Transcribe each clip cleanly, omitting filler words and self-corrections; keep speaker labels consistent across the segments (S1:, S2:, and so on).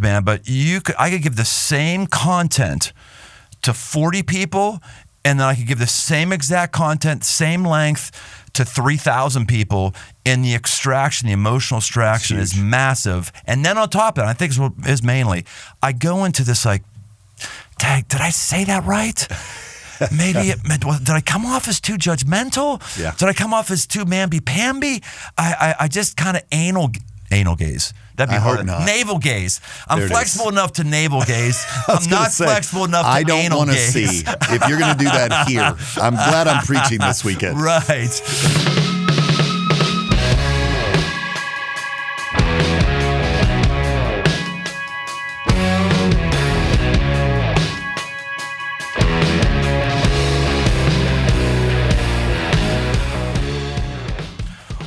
S1: man, but I could give the same content to 40 people, and then I could give the same exact content, same length to 3,000 people, and the extraction, the emotional extraction is massive. And then on top of it, I think is mainly, I go into this like, dang, did I say that right? Maybe did I come off as too judgmental?
S2: Yeah.
S1: Did I come off as too mamby-pamby? I just kind of anal gaze. That'd be hard. Navel gaze. I'm flexible enough to navel gaze. I'm not flexible enough to anal gaze.
S2: I don't want to see if you're going to do that here. I'm glad I'm preaching this weekend.
S1: Right.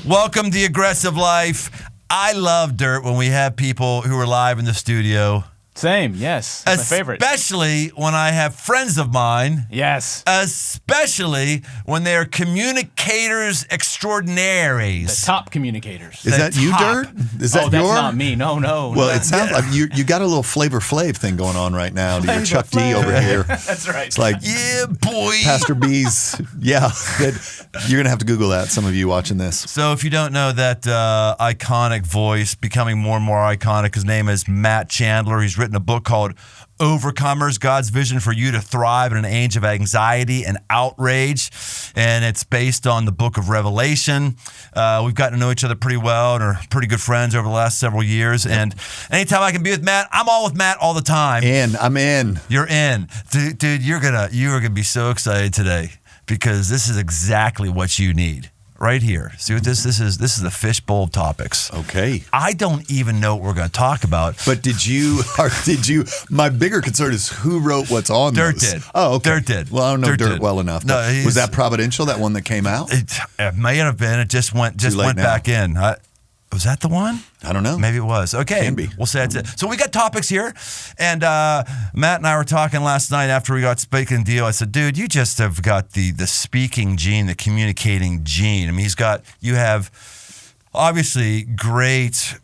S1: Welcome to The Aggressive Life. I love Dirt when we have people who are live in the studio.
S3: Same, yes. That's my favorite.
S1: Especially when I have friends of mine.
S3: Yes.
S1: Especially when they're communicators extraordinaires.
S3: The top communicators.
S2: Is that you, Dirt? Is that
S3: that's not me. No.
S2: Well, it sounds like you got a little Flavor Flav thing going on right now to your Chuck D over here.
S3: That's right.
S2: It's like,
S1: yeah, boy.
S2: Pastor B's. Yeah. You're going to have to Google that, some of you watching this.
S1: So if you don't know that iconic voice, becoming more and more iconic, his name is Matt Chandler. He's written a book called Overcomers, God's Vision for You to Thrive in an Age of Anxiety and Outrage. And it's based on the book of Revelation. We've gotten to know each other pretty well and are pretty good friends over the last several years. Yep. And anytime I can be with Matt, I'm all with Matt all the time.
S2: I'm in.
S1: You're in. Dude, you are gonna be so excited today because this is exactly what you need. Right here. See what this is the Fishbowl of topics.
S2: Okay.
S1: I don't even know what we're going to talk about.
S2: But did you, my bigger concern is who wrote what's on
S1: Dirt
S2: those.
S1: did.
S2: Oh, okay.
S1: Dirt did.
S2: Well, I don't know Dirt well enough.
S1: No,
S2: was that providential, that one that came out?
S1: It may have been. It just went back in. Was that the one?
S2: I don't know.
S1: Maybe it was. Okay.
S2: Can be.
S1: We'll say that's it. So we got topics here. And Matt and I were talking last night after we got Speaking Deal. I said, dude, you just have got the speaking gene, the communicating gene. I mean, you have obviously great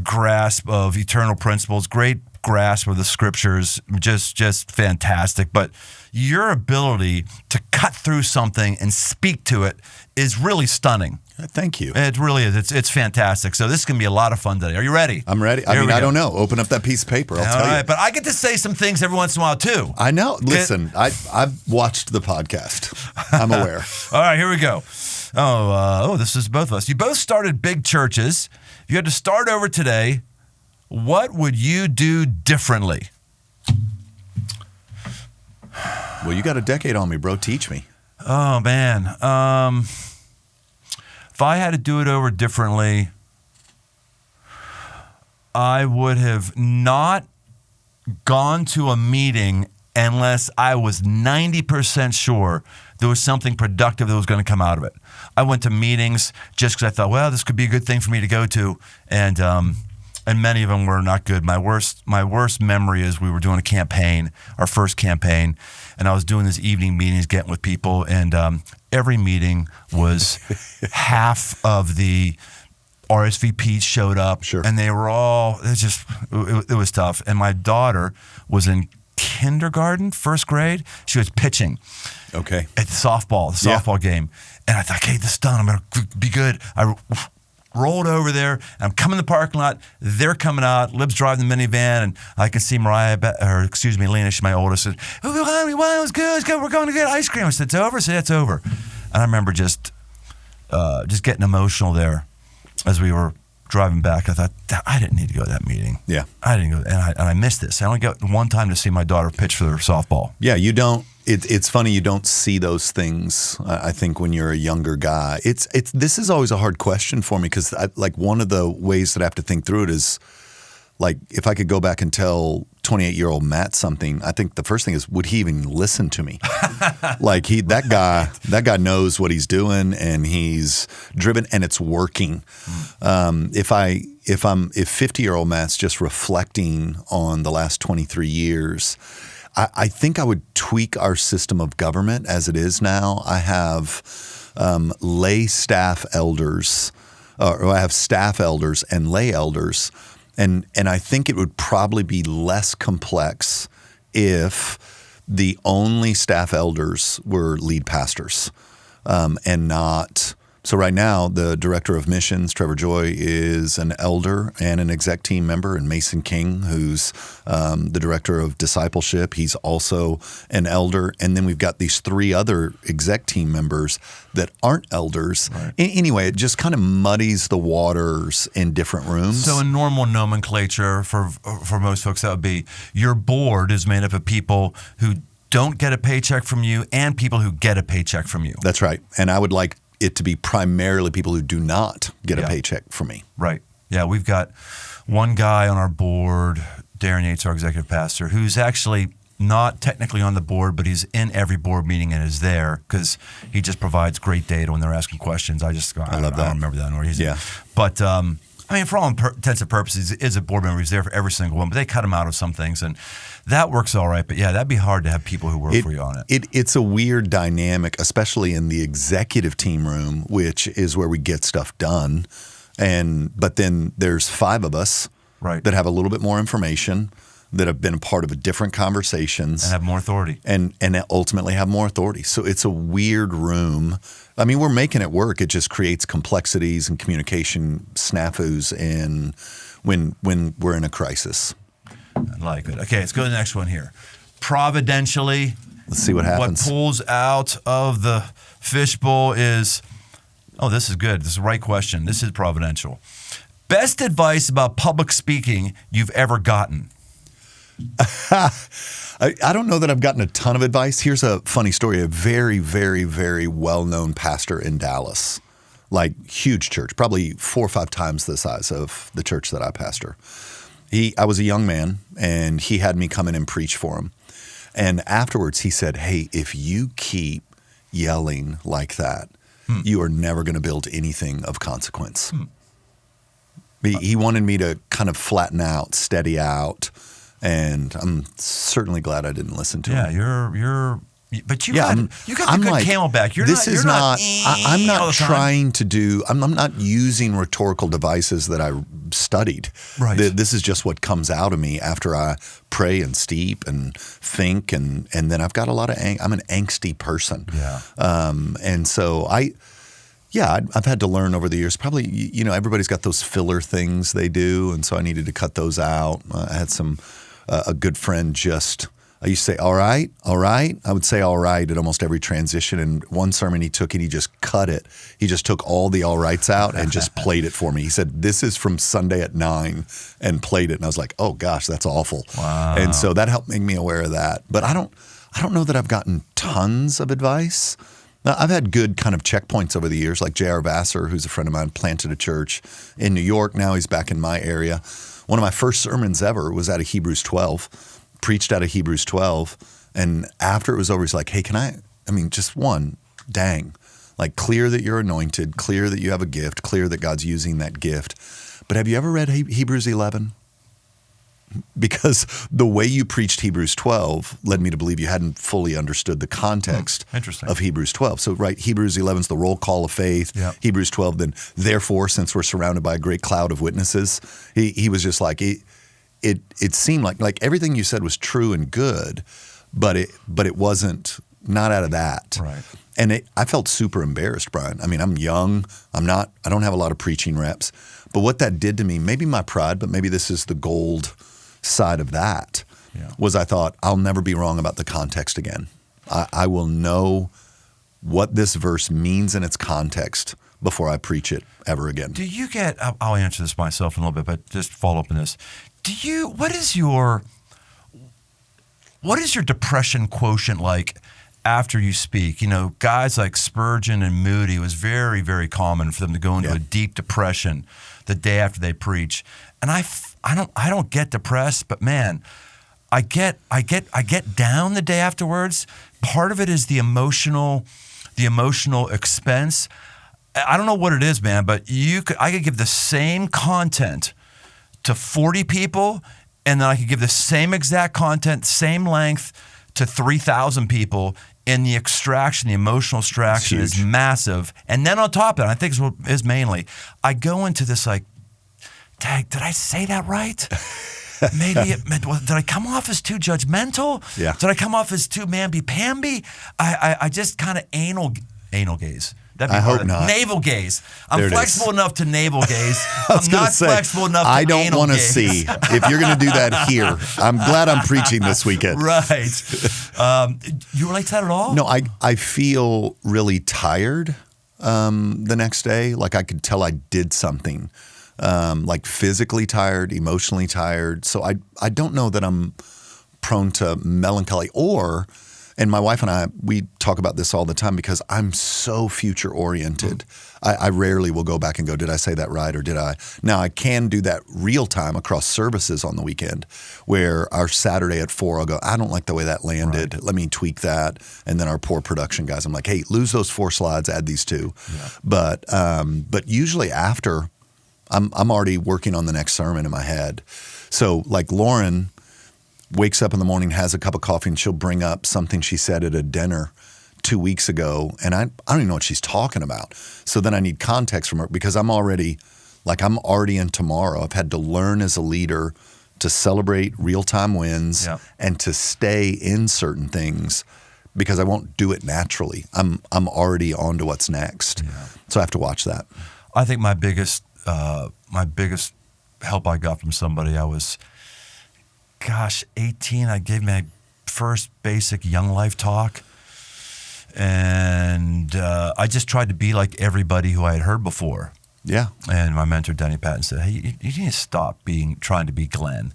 S1: grasp of eternal principles, great grasp of the scriptures, just fantastic. But your ability to cut through something and speak to it is really stunning.
S2: Thank you.
S1: It really is. It's fantastic. So this is going to be a lot of fun today. Are you ready?
S2: I'm ready. I don't know. Open up that piece of paper. I'll tell you.
S1: But I get to say some things every once in a while, too.
S2: I know. Listen, I've watched the podcast. I'm aware.
S1: All right, here we go. This is both of us. You both started big churches. If you had to start over today, what would you do differently?
S2: Well, you got a decade on me, bro. Teach me.
S1: Oh, man. If I had to do it over differently, I would have not gone to a meeting unless I was 90% sure there was something productive that was going to come out of it. I went to meetings just because I thought, well, this could be a good thing for me to go to, and many of them were not good. My worst memory is we were doing a campaign, our first campaign, and I was doing these evening meetings, getting with people, and every meeting was half of the RSVPs showed up,
S2: sure,
S1: and they were all, it was tough. And my daughter was in kindergarten, first grade. She was pitching at the softball game. And I thought, okay, this is done. I'm going to be good. I rolled over there, and I'm coming in the parking lot. They're coming out. Lib's driving the minivan, and I can see Lena, she's my oldest, said, "Oh, it was good. It's good. We're going to get ice cream." I said, "It's over?" I said, "It's over." And I remember just getting emotional there as we were driving back. I thought, I didn't need to go to that meeting.
S2: Yeah.
S1: I didn't go, and I missed this. I only got one time to see my daughter pitch for their softball.
S2: Yeah, you don't. It's funny you don't see those things. I think when you're a younger guy, this is always a hard question for me because one of the ways that I have to think through it is like if I could go back and tell 28-year-old Matt something, I think the first thing is, would he even listen to me? that guy knows what he's doing and he's driven and it's working. If 50-year-old Matt's just reflecting on the last 23 years, I think I would tweak our system of government as it is now. I have lay staff elders, or I have staff elders and lay elders, And I think it would probably be less complex if the only staff elders were lead pastors, and not. So right now, the director of missions, Trevor Joy, is an elder and an exec team member, and Mason King, who's the director of discipleship, he's also an elder. And then we've got these 3 other exec team members that aren't elders. Right. Anyway, it just kind of muddies the waters in different rooms.
S1: So in normal nomenclature for most folks, that would be your board is made up of people who don't get a paycheck from you and people who get a paycheck from you.
S2: That's right. And I would like it to be primarily people who do not get a paycheck from me.
S1: Right. Yeah, we've got one guy on our board, Darren Yates, our executive pastor, who's actually not technically on the board, but he's in every board meeting and is there because he just provides great data when they're asking questions. I love that. I don't remember that. Or he's But I mean, for all intents and purposes, he is a board member. He's there for every single one, but they cut him out of some things, and that works all right. But yeah, that'd be hard to have people who work for you on it.
S2: It's a weird dynamic, especially in the executive team room, which is where we get stuff done. But then there's 5 of us that have a little bit more information, that have been a part of different conversations.
S1: And have more authority. And
S2: ultimately have more authority. So it's a weird room. I mean, we're making it work. It just creates complexities and communication snafus when we're in a crisis.
S1: I like it. Okay, let's go to the next one here. Providentially,
S2: let's see what happens.
S1: What pulls out of the fishbowl is, this is good. This is the right question. This is providential. Best advice about public speaking you've ever gotten?
S2: I don't know that I've gotten a ton of advice. Here's a funny story. A very, very, very well-known pastor in Dallas, like huge church, probably 4 or 5 times the size of the church that I pastor. I was a young man, and he had me come in and preach for him. And afterwards, he said, hey, if you keep yelling like that, you are never going to build anything of consequence. He wanted me to kind of flatten out, steady out. And I'm certainly glad I didn't listen to him.
S1: But you got the good camelback.
S2: I'm not trying to do. I'm not using rhetorical devices that I studied.
S1: Right.
S2: This is just what comes out of me after I pray and steep and think, and then I've got a lot of. I'm an angsty person.
S1: Yeah.
S2: And so I've had to learn over the years. Probably, everybody's got those filler things they do, and so I needed to cut those out. I had a good friend I used to say, all right. I would say all right at almost every transition. And one sermon he took and he just cut it. He just took all the all rights out and just played it for me. He said, this is from Sunday at 9, and played it. And I was like, oh gosh, that's awful.
S1: Wow.
S2: And so that helped make me aware of that. But I don't know that I've gotten tons of advice. Now, I've had good kind of checkpoints over the years, like J.R. Vassar, who's a friend of mine, planted a church in New York. Now he's back in my area. One of my first sermons ever was out of Hebrews 12, preached out of Hebrews 12. And after it was over, he's like, hey, just one, like clear that you're anointed, clear that you have a gift, clear that God's using that gift. But have you ever read Hebrews 11? Because the way you preached Hebrews 12 led me to believe you hadn't fully understood the context of Hebrews 12. So, Hebrews 11 is the roll call of faith.
S1: Yep.
S2: Hebrews 12, then, therefore, since we're surrounded by a great cloud of witnesses, he was just like, it seemed like everything you said was true and good, but it wasn't, not out of that.
S1: Right.
S2: And I felt super embarrassed, Brian. I mean, I'm young. I don't have a lot of preaching reps. But what that did to me, maybe my pride, but maybe this is the gold side of that, was I thought, I'll never be wrong about the context again. I will know what this verse means in its context before I preach it ever again.
S1: Do you get, I'll answer this myself in a little bit, but just follow up on this. What is your depression quotient like after you speak? Guys like Spurgeon and Moody, it was very, very common for them to go into a deep depression the day after they preach. And I don't get depressed, but man, I get down the day afterwards. Part of it is the emotional expense. I don't know what it is, man, but I could give the same content to 40 people, and then I could give the same exact content, same length to 3,000 people, and the emotional extraction is massive. And then on top of it, I think is mainly, I go into this like dang, did I say that right? Maybe did I come off as too judgmental?
S2: Yeah.
S1: Did I come off as too mamby-pamby? I just kind of anal gaze.
S2: I hope not.
S1: Navel gaze. I'm flexible enough to navel gaze. I'm not flexible enough to
S2: I don't
S1: anal
S2: want to
S1: gaze.
S2: see if you're going to do that here. I'm glad I'm preaching this weekend.
S1: Right. You relate to that at all?
S2: No, I feel really tired the next day. Like I could tell I did something. Like physically tired, emotionally tired. So I don't know that I'm prone to melancholy and my wife and I, we talk about this all the time because I'm so future oriented. I rarely will go back and go, did I say that right or did I? Now I can do that real time across services on the weekend where our Saturday at 4, I'll go, I don't like the way that landed. Right. Let me tweak that. And then our poor production guys, I'm like, hey, lose those 4 slides, add these 2. Yeah. But usually after, I'm already working on the next sermon in my head. So like Lauren wakes up in the morning, has a cup of coffee, and she'll bring up something she said at a dinner 2 weeks ago, and I don't even know what she's talking about. So then I need context from her because I'm already in tomorrow. I've had to learn as a leader to celebrate real-time wins and to stay in certain things because I won't do it naturally. I'm already on to what's next. Yeah. So I have to watch that.
S1: I think my biggest help I got from somebody, I was 18. I gave my first basic Young Life talk. And I just tried to be like everybody who I had heard before.
S2: Yeah.
S1: And my mentor, Denny Patton, said, hey, you need to stop trying to be Glenn.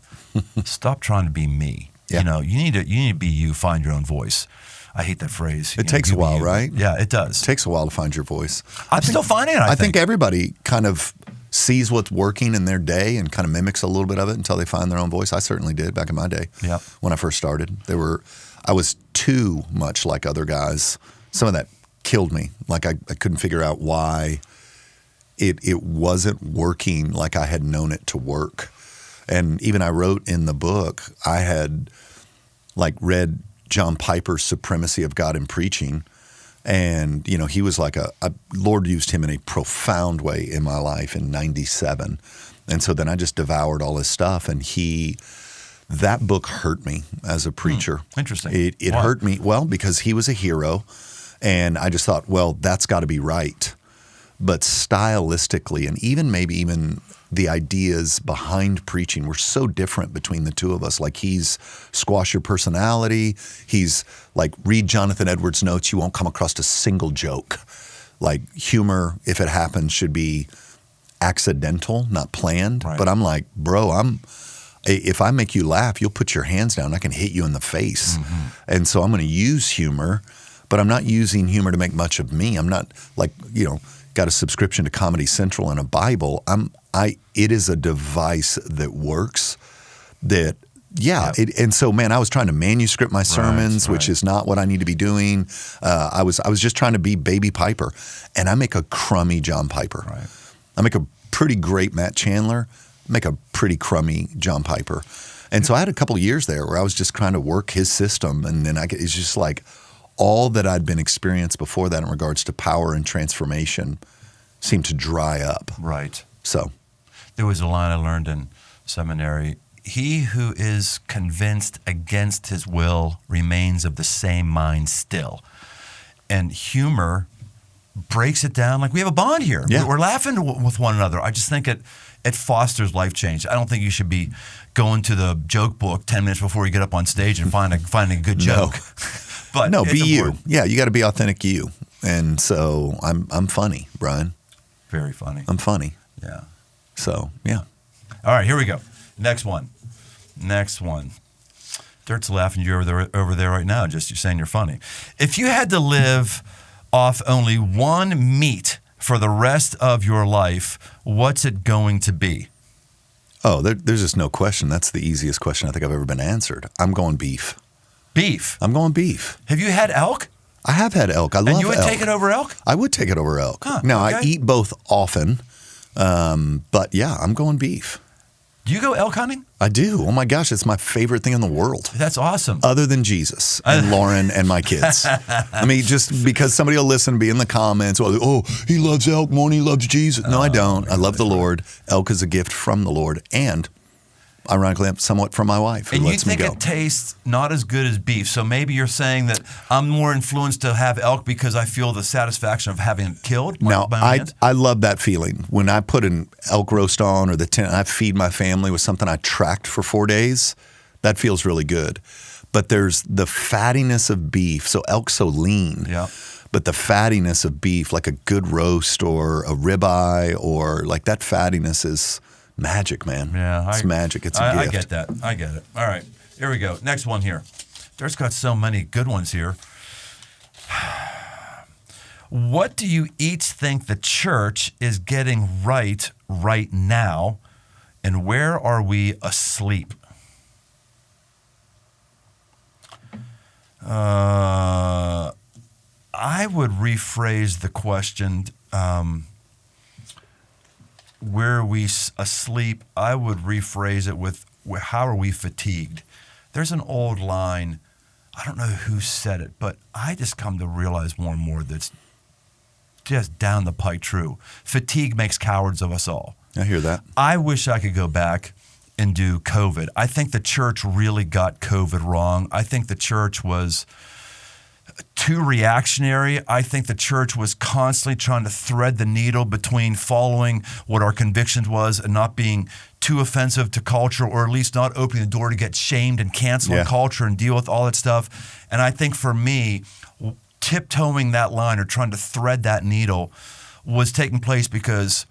S1: Stop trying to be me. Yeah. You need to be you, find your own voice. I hate that phrase.
S2: It takes a while, right?
S1: Yeah, it does.
S2: It takes a while to find your voice.
S1: I'm still finding it, I think.
S2: Everybody kind of sees what's working in their day and kind of mimics a little bit of it until they find their own voice. I certainly did back in my day.
S1: Yeah.
S2: When I first started. I was too much like other guys. Some of that killed me. Like I couldn't figure out why it wasn't working like I had known it to work. And even I wrote in the book, I had read John Piper's Supremacy of God in Preaching. And, he was Lord used him in a profound way in my life in 97. And so then I just devoured all his stuff. And that book hurt me as a preacher.
S1: Interesting.
S2: It hurt me, because he was a hero. And I just thought, that's got to be right. But stylistically, and even the ideas behind preaching were so different between the two of us. Like he's squash your personality. He's read Jonathan Edwards' notes. You won't come across a single joke. Humor, if it happens, should be accidental, not planned. Right. But I'm like, bro, if I make you laugh, you'll put your hands down. I can hit you in the face. Mm-hmm. And so I'm going to use humor, but I'm not using humor to make much of me. I'm not got a subscription to Comedy Central and a Bible. It is a device that works. And so man, I was trying to manuscript my sermons, which is not what I need to be doing. I was just trying to be Baby Piper, and I make a crummy John Piper. Right. I make a pretty great Matt Chandler. Make a pretty crummy John Piper. And so I had a couple of years there where I was just trying to work his system, and then it's just all that I'd been experienced before that in regards to power and transformation seemed to dry up.
S1: Right.
S2: So
S1: there was a line I learned in seminary. He who is convinced against his will remains of the same mind still. And humor breaks it down. We have a bond here. Yeah. We're laughing with one another. I just think it fosters life change. I don't think you should be going to the joke book 10 minutes before you get up on stage and finding a good joke. But
S2: no, be you. Yeah, you got to be authentic you. And so I'm funny, Brian.
S1: Very funny.
S2: I'm funny.
S1: Yeah.
S2: So, yeah.
S1: All right, here we go. Next one. Dirt's laughing at you over there right now, just you saying you're funny. If you had to live off only one meat for the rest of your life, what's it going to be?
S2: Oh, there's just no question. That's the easiest question I think I've ever been answered. I'm going beef.
S1: Beef?
S2: I'm going beef.
S1: Have you had elk?
S2: I have had elk. I love elk.
S1: And you would take it over elk?
S2: I would take it over elk.
S1: Huh,
S2: now,
S1: okay.
S2: I eat both often, but yeah, I'm going beef.
S1: Do you go elk hunting?
S2: I do. Oh my gosh, it's my favorite thing in the world.
S1: That's awesome.
S2: Other than Jesus and Lauren and my kids. I mean, just because somebody will listen, be in the comments, oh, he loves elk more than he loves Jesus. No, I don't. I love the Lord. Elk is a gift from the Lord. And ironically, somewhat from my wife, who
S1: and you
S2: lets me
S1: think
S2: go.
S1: it tastes not as good as beef. So maybe you're saying that I'm more influenced to have elk because I feel the satisfaction of having it killed by my hands?
S2: I love that feeling. When I put an elk roast on or I feed my family with something I tracked for 4 days, that feels really good. But there's the fattiness of beef. So elk's so lean.
S1: Yeah.
S2: But the fattiness of beef, like a good roast or a ribeye or like that fattiness is magic, man.
S1: Yeah,
S2: it's magic. It's a gift.
S1: I get that. I get it. All right, here we go. Next one here. There's got so many good ones here. What do you each think the church is getting right now, and where are we asleep? I would rephrase the question. Where are we asleep? I would rephrase it with how are we fatigued? There's an old line, I don't know who said it, but I just come to realize more and more that's just down the pike true. Fatigue makes cowards of us all.
S2: I hear that.
S1: I wish I could go back and do COVID. I think the church really got COVID wrong. I think the church was too reactionary. I think the church was constantly trying to thread the needle between following what our convictions was and not being too offensive to culture, or at least not opening the door to get shamed and cancel culture and deal with all that stuff. And I think for me, tiptoeing that line or trying to thread that needle was taking place because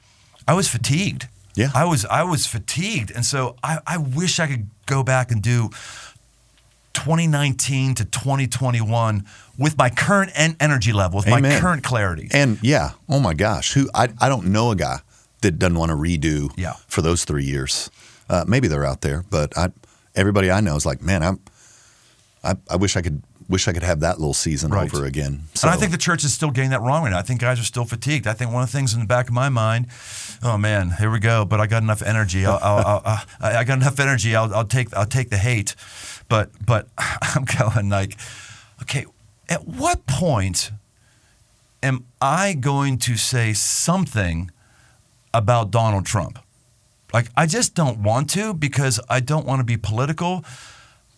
S1: I was fatigued.
S2: Yeah.
S1: I was fatigued. And so I wish I could go back and do 2019 to 2021 with my current energy level, with my current clarity.
S2: And oh my gosh, I don't know a guy that doesn't want to redo for those 3 years. Maybe they're out there, but everybody I know is like, man, I wish I could have that little season over again. So.
S1: And I think the church is still getting that wrong right now. I think guys are still fatigued. I think one of the things in the back of my mind, oh man, here we go. But I got enough energy. I got enough energy. I'll take the hate. But I'm going like, okay, at what point am I going to say something about Donald Trump? Like, I just don't want to because I don't want to be political.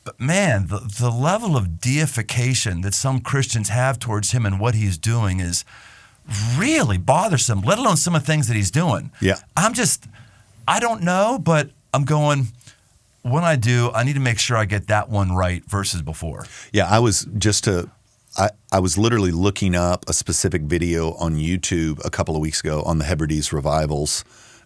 S1: But man, the level of deification that some Christians have towards him and what he's doing is really bothersome, let alone some of the things that he's doing.
S2: Yeah.
S1: I don't know, but I'm going, when I do, I need to make sure I get that one right versus before.
S2: Yeah, I was literally looking up a specific video on YouTube a couple of weeks ago on the Hebrides revivals,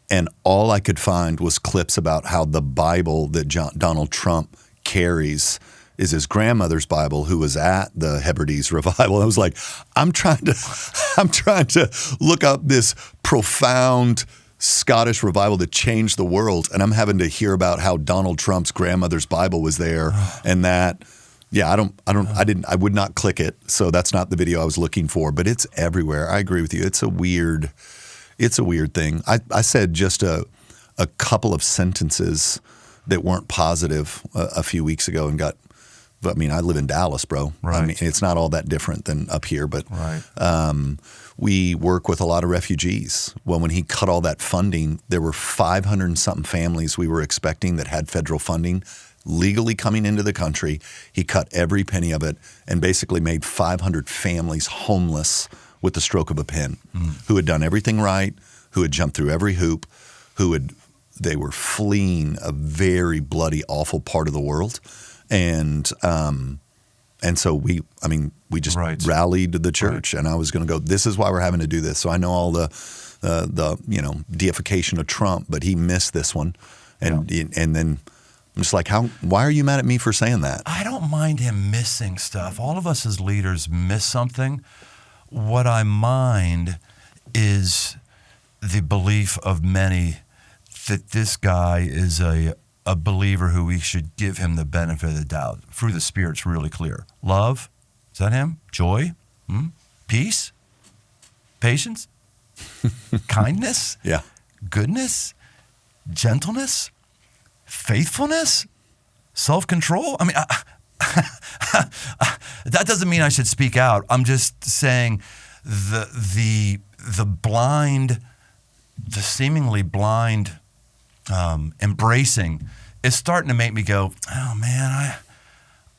S2: and all I could find was clips about how the Bible that Donald Trump carries is his grandmother's Bible, who was at the Hebrides revival. I was like, I'm trying to look up this profound Scottish revival that changed the world, and I'm having to hear about how Donald Trump's grandmother's Bible was there, and that. Yeah, I would not click it, so that's not the video I was looking for. But it's everywhere. I agree with you. It's a weird thing. I said just a couple of sentences that weren't positive a few weeks ago and got. I mean, I live in Dallas, bro.
S1: Right.
S2: I mean, it's not all that different than up here, but
S1: right.
S2: We work with a lot of refugees. Well, when he cut all that funding, there were 500 and something families we were expecting that had federal funding legally coming into the country. He cut every penny of it and basically made 500 families homeless with the stroke of a pen, who had done everything right, who had jumped through every hoop, they were fleeing a very bloody, awful part of the world. And so we just rallied the church, and I was going to go, this is why we're having to do this. So I know all the deification of Trump, but he missed this one. And then I'm just like, why are you mad at me for saying that?
S1: I don't mind him missing stuff. All of us as leaders miss something. What I mind is the belief of many that this guy is a believer who we should give him the benefit of the doubt. Fruit of the Spirit's really clear. Love, is that him? Joy, peace, patience, kindness,
S2: yeah,
S1: goodness, gentleness. faithfulness, self-control. I mean, that doesn't mean I should speak out. I'm just saying the blind, the seemingly blind embracing is starting to make me go, oh man,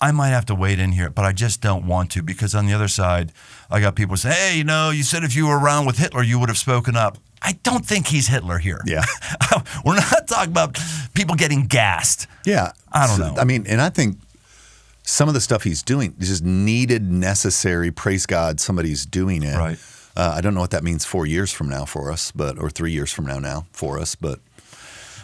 S1: I might have to wade in here, but I just don't want to, because on the other side, I got people saying, hey, you said if you were around with Hitler, you would have spoken up. I don't think he's Hitler here.
S2: Yeah.
S1: We're not talking about people getting gassed.
S2: Yeah.
S1: I don't know.
S2: I mean, and I think some of the stuff he's doing is just needed, necessary. Praise God, somebody's doing it.
S1: Right.
S2: I don't know what that means 4 years from now for us, or 3 years from now for us, but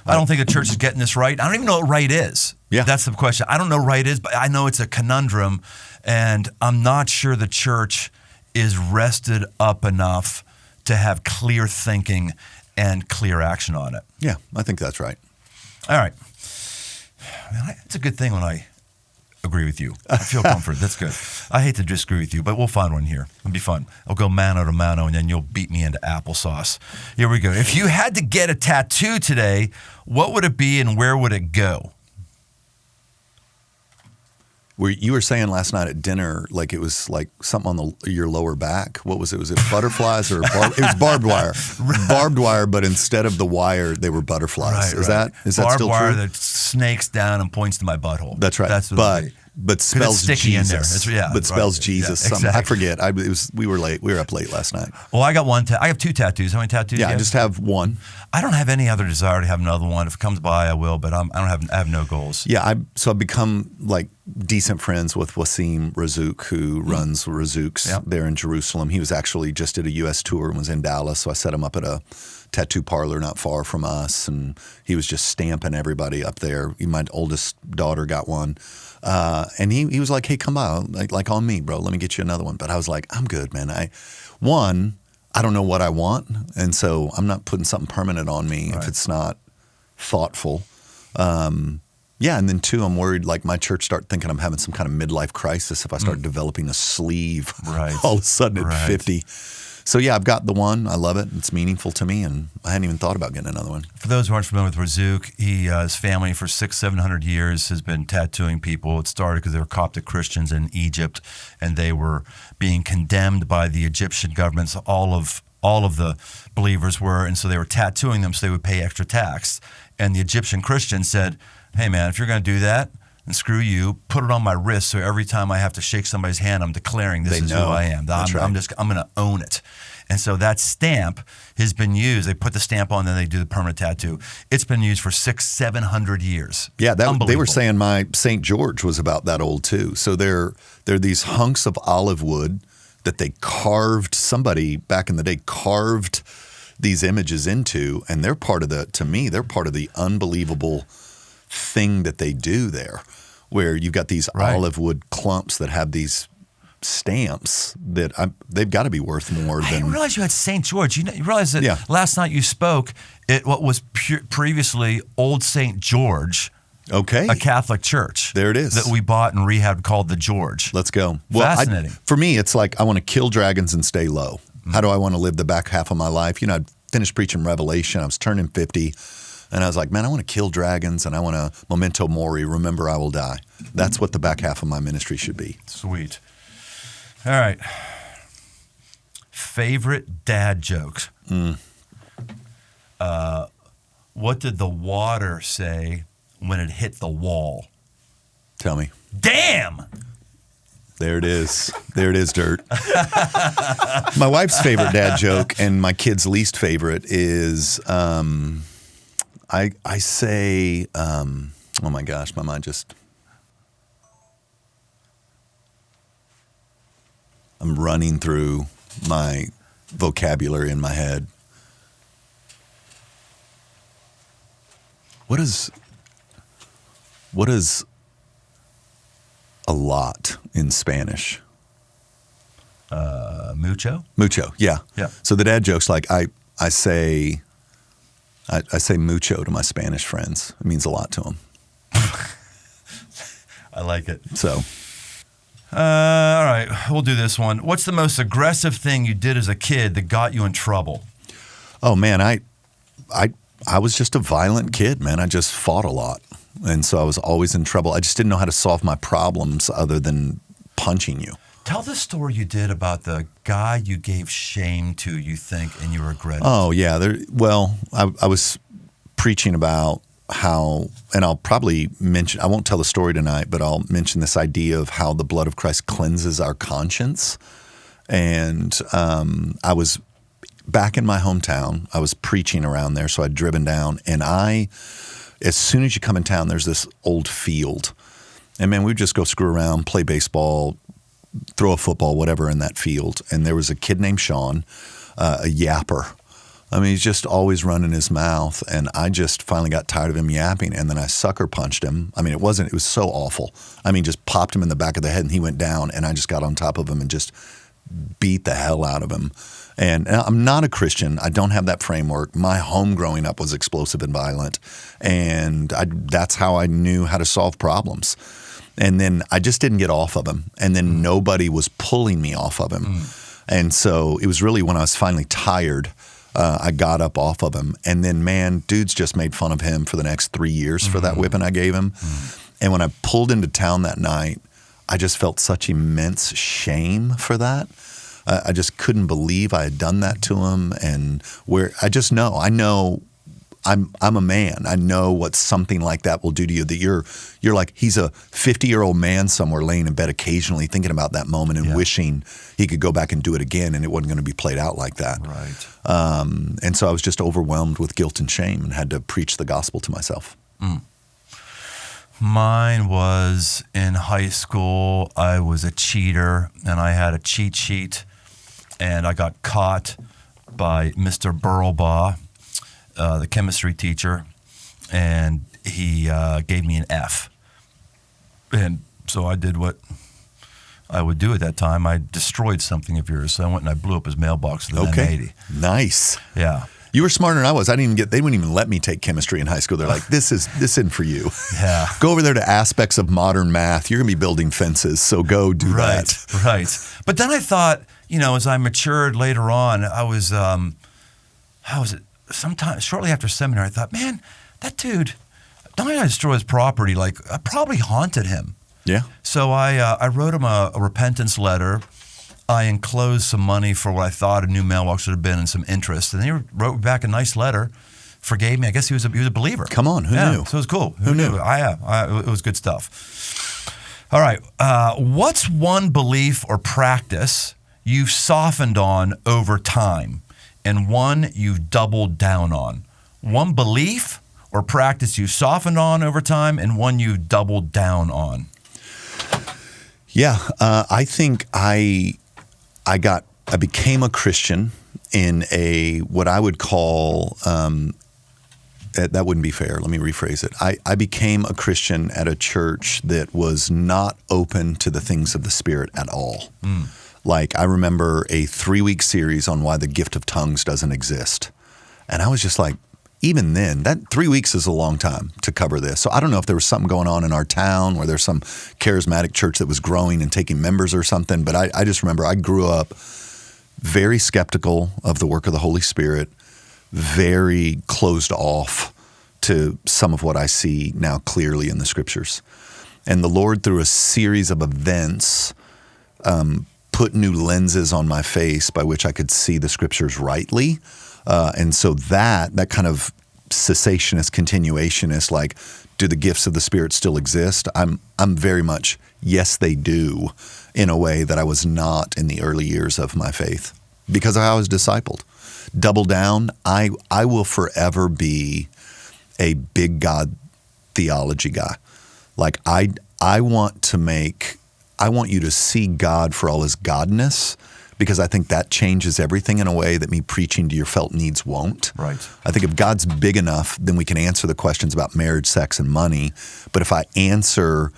S1: I don't think the church is getting this right. I don't even know what right is.
S2: Yeah.
S1: That's the question. I don't know what right is, but I know it's a conundrum, and I'm not sure the church is rested up enough to have clear thinking and clear action on it.
S2: Yeah, I think that's right.
S1: All right. It's a good thing when I agree with you. I feel comfort. That's good. I hate to disagree with you, but we'll find one here. It'll be fun. I'll go mano to mano, and then you'll beat me into applesauce. Here we go. If you had to get a tattoo today, what would it be and where would it go?
S2: You were saying last night at dinner, like it was like something on your lower back. What was it? Was it butterflies or it was barbed wire? Barbed wire, but instead of the wire, they were butterflies. Is that still true?
S1: Barbed wire that snakes down and points to my butthole.
S2: That's right.
S1: That's what
S2: but spells
S1: sticky
S2: Jesus.
S1: in there.
S2: But spells Jesus.
S1: Yeah, exactly.
S2: I forget. We were late. We were up late last night.
S1: Well, I got one. I have 2 tattoos. How many tattoos?
S2: Yeah,
S1: do you
S2: I just have one.
S1: I don't have any other desire to have another one. If it comes by, I will. But I have no goals.
S2: Yeah, I've become like decent friends with Wasim Razouk, who runs Razouks there in Jerusalem. He was actually just did a U.S. tour and was in Dallas, so I set him up at a tattoo parlor not far from us, and he was just stamping everybody up there. My oldest daughter got one, and he was like, "Hey, come by, like on me, bro. Let me get you another one." But I was like, "I'm good, man. I don't know what I want, and so I'm not putting something permanent on me if it's not thoughtful." Yeah, and then 2, I'm worried like my church start thinking I'm having some kind of midlife crisis if I start developing a sleeve all of a sudden at 50. So yeah, I've got the one. I love it. It's meaningful to me, and I hadn't even thought about getting another one.
S1: For those who aren't familiar with Razouk, his family for 600-700 years has been tattooing people. It started because they were Coptic Christians in Egypt, and they were being condemned by the Egyptian governments. All of the believers were, and so they were tattooing them so they would pay extra tax. And the Egyptian Christians said, hey man, if you're going to do that, and screw you, put it on my wrist so every time I have to shake somebody's hand, I'm declaring this is who I am. I'm going to own it. And so that stamp has been used. They put the stamp on, then they do the permanent tattoo. It's been used for 600-700 years.
S2: Yeah, they were saying my St. George was about that old too. So they're these hunks of olive wood that they carved, somebody back in the day carved these images into, and they're part of the unbelievable thing that they do there, where you've got these olive wood clumps that have these stamps that they've got to be worth more than. I didn't
S1: realize you had St. George. You realize that last night you spoke at what was previously Old St. George.
S2: Okay.
S1: A Catholic church.
S2: There it is.
S1: That we bought and rehabbed called the George.
S2: Let's go.
S1: Fascinating.
S2: For me, it's like I want to kill dragons and stay low. How do I want to live the back half of my life? I'd finished preaching Revelation. I was turning 50. And I was like, man, I want to kill dragons and I want to memento mori, remember I will die. That's what the back half of my ministry should be.
S1: Sweet. All right. Favorite dad jokes. What did the water say when it hit the wall?
S2: Tell me.
S1: Damn!
S2: There it is. There it is, Dirt. My wife's favorite dad joke and my kid's least favorite is I say, oh my gosh, my mind just, I'm running through my vocabulary in my head. What is a lot in Spanish?
S1: Mucho?
S2: Mucho, yeah.
S1: Yeah.
S2: So the dad joke's like, I say mucho to my Spanish friends. It means a lot to them.
S1: I like it.
S2: So.
S1: All right, we'll do this one. What's the most aggressive thing you did as a kid that got you in trouble?
S2: Oh, man, I was just a violent kid, man. I just fought a lot. And so I was always in trouble. I just didn't know how to solve my problems other than punching you.
S1: Tell the story you did about the guy you gave shame to, you think, and you regret it.
S2: Oh, yeah. I was preaching about how, and I'll probably mention, I won't tell the story tonight, but I'll mention this idea of how the blood of Christ cleanses our conscience. And I was back in my hometown. I was preaching around there, so I'd driven down. And as soon as you come in town, there's this old field. And man, we'd just go screw around, play baseball, throw a football, whatever in that field. And there was a kid named Sean, a yapper. I mean, he's just always running his mouth. And I just finally got tired of him yapping. And then I sucker punched him. I mean, it was so awful. I mean, just popped him in the back of the head and he went down. And I just got on top of him and just beat the hell out of him. And I'm not a Christian. I don't have that framework. My home growing up was explosive and violent. And that's how I knew how to solve problems. And then I just didn't get off of him. And then nobody was pulling me off of him. And so it was really when I was finally tired, I got up off of him. And then, man, dudes just made fun of him for the next 3 years for that whipping I gave him. And when I pulled into town that night, I just felt such immense shame for that. I just couldn't believe I had done that to him. And I know I'm a man. I know what something like that will do to you, that you're like, he's a 50-year-old man somewhere laying in bed occasionally thinking about that moment and wishing he could go back and do it again, and it wasn't going to be played out like that.
S1: Right.
S2: And so I was just overwhelmed with guilt and shame and had to preach the gospel to myself.
S1: Mine was in high school. I was a cheater, and I had a cheat sheet, and I got caught by Mr. Burlbaugh, the chemistry teacher, and he gave me an F. And so I did what I would do at that time. I destroyed something of yours, so I went and I blew up his mailbox with an M80.
S2: Nice.
S1: Yeah.
S2: You were smarter than I was. They wouldn't even let me take chemistry in high school. They're like, this isn't for you.
S1: Yeah.
S2: Go over there to aspects of modern math. You're going to be building fences, so go do that.
S1: Right. But then I thought, as I matured later on, I was, sometime shortly after seminary, I thought, man, that dude, not only did I destroy his property, like I probably haunted him.
S2: Yeah.
S1: So I wrote him a repentance letter. I enclosed some money for what I thought a new mailbox would have been and some interest. And he wrote back a nice letter, forgave me. I guess he was a believer.
S2: Come on, who knew?
S1: So it was cool.
S2: Who knew?
S1: It was good stuff. All right. What's one belief or practice you've softened on over time and one you've doubled down on? One belief or practice you've softened on over time and one you've doubled down on?
S2: Yeah, I think I became a Christian in what I would call, that wouldn't be fair. Let me rephrase it. I became a Christian at a church that was not open to the things of the Spirit at all. Like, I remember a 3-week series on why the gift of tongues doesn't exist. And I was just like, even then, that 3 weeks is a long time to cover this. So I don't know if there was something going on in our town where there's some charismatic church that was growing and taking members or something. But I just remember I grew up very skeptical of the work of the Holy Spirit, very closed off to some of what I see now clearly in the Scriptures. And the Lord, through a series of events, put new lenses on my face by which I could see the Scriptures rightly. And so that kind of cessationist, continuationist, like, do the gifts of the Spirit still exist? I'm very much, yes, they do, in a way that I was not in the early years of my faith because I was discipled. Double down, I will forever be a big God theology guy. Like, I want you to see God for all his godness, because I think that changes everything in a way that me preaching to your felt needs won't.
S1: Right.
S2: I think if God's big enough, then we can answer the questions about marriage, sex, and money. But if I answer,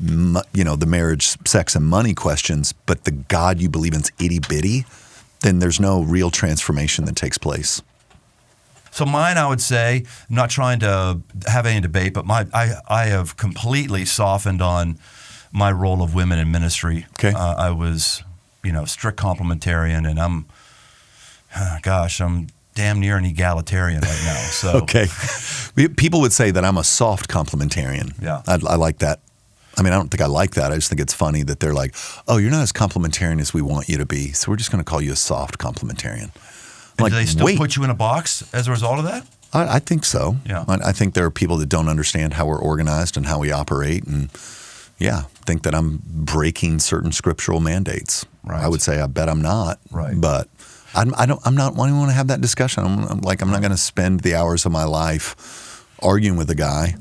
S2: the marriage, sex, and money questions, but the God you believe in is itty-bitty, then there's no real transformation that takes place.
S1: So mine, I would say, I'm not trying to have any debate, but I have completely softened on my role of women in ministry.
S2: Okay.
S1: I was strict complementarian, and I'm damn near an egalitarian right now. So
S2: Okay. People would say that I'm a soft complementarian.
S1: Yeah.
S2: I like that. I mean, I don't think I like that. I just think it's funny that they're like, oh, you're not as complementarian as we want you to be, so we're just going to call you a soft complementarian.
S1: do they still put you in a box as a result of that?
S2: I think so.
S1: Yeah.
S2: I think there are people that don't understand how we're organized and how we operate, and think that I'm breaking certain scriptural mandates.
S1: Right.
S2: I would say I bet I'm not.
S1: Right.
S2: But I'm not wanting to have that discussion. I'm not going to spend the hours of my life arguing with a guy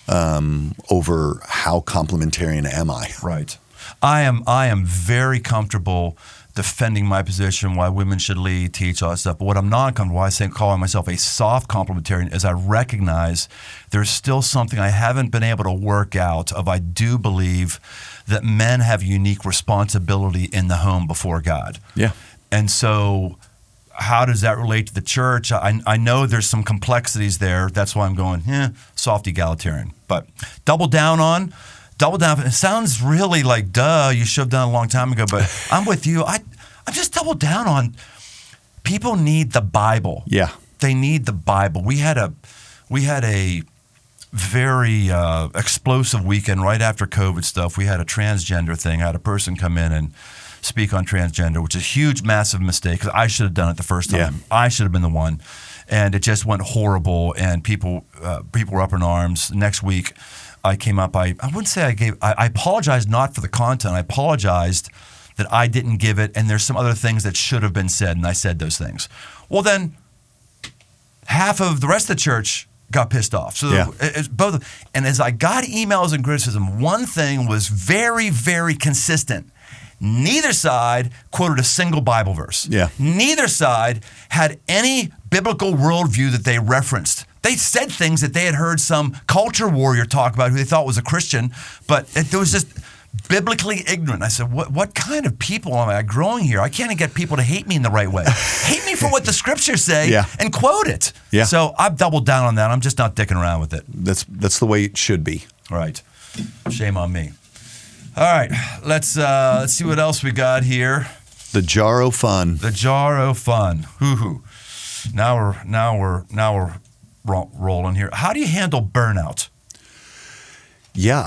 S2: over how complementarian am I.
S1: Right. I am very comfortable defending my position, why women should lead, teach, all that stuff. But what I'm not comfortable, why I say calling myself a soft complementarian, is I recognize there's still something I haven't been able to work out of. I do believe that men have unique responsibility in the home before God.
S2: Yeah.
S1: And so how does that relate to the church? I know there's some complexities there. That's why I'm going, soft egalitarian. But double down. It sounds really like, duh, you should have done it a long time ago. But I'm with you. I'm just double down on people need the Bible.
S2: Yeah.
S1: They need the Bible. We had a very explosive weekend right after COVID stuff. We had a transgender thing. I had a person come in and speak on transgender, which is a huge, massive mistake because I should have done it the first time.
S2: Yeah.
S1: I should have been the one. And it just went horrible, and people were up in arms. Next week, I came up. I wouldn't say I apologized not for the content. I apologized that I didn't give it, and there's some other things that should have been said, and I said those things. Well, then half of the rest of the church got pissed off. So it's both. And as I got emails and criticism, one thing was very, very consistent. Neither side quoted a single Bible verse.
S2: Yeah.
S1: Neither side had any biblical worldview that they referenced. They said things that they had heard some culture warrior talk about who they thought was a Christian, but it was just biblically ignorant. I said, what kind of people am I growing here? I can't even get people to hate me in the right way. Hate me for what the scriptures say and quote it.
S2: Yeah.
S1: So I've doubled down on that. I'm just not dicking around with it.
S2: That's the way it should be.
S1: Right. Shame on me. All right, let's see what else we got here.
S2: The jar o' fun.
S1: The jar o' fun. Hoo-hoo. Now we're rolling here. How do you handle burnout?
S2: Yeah,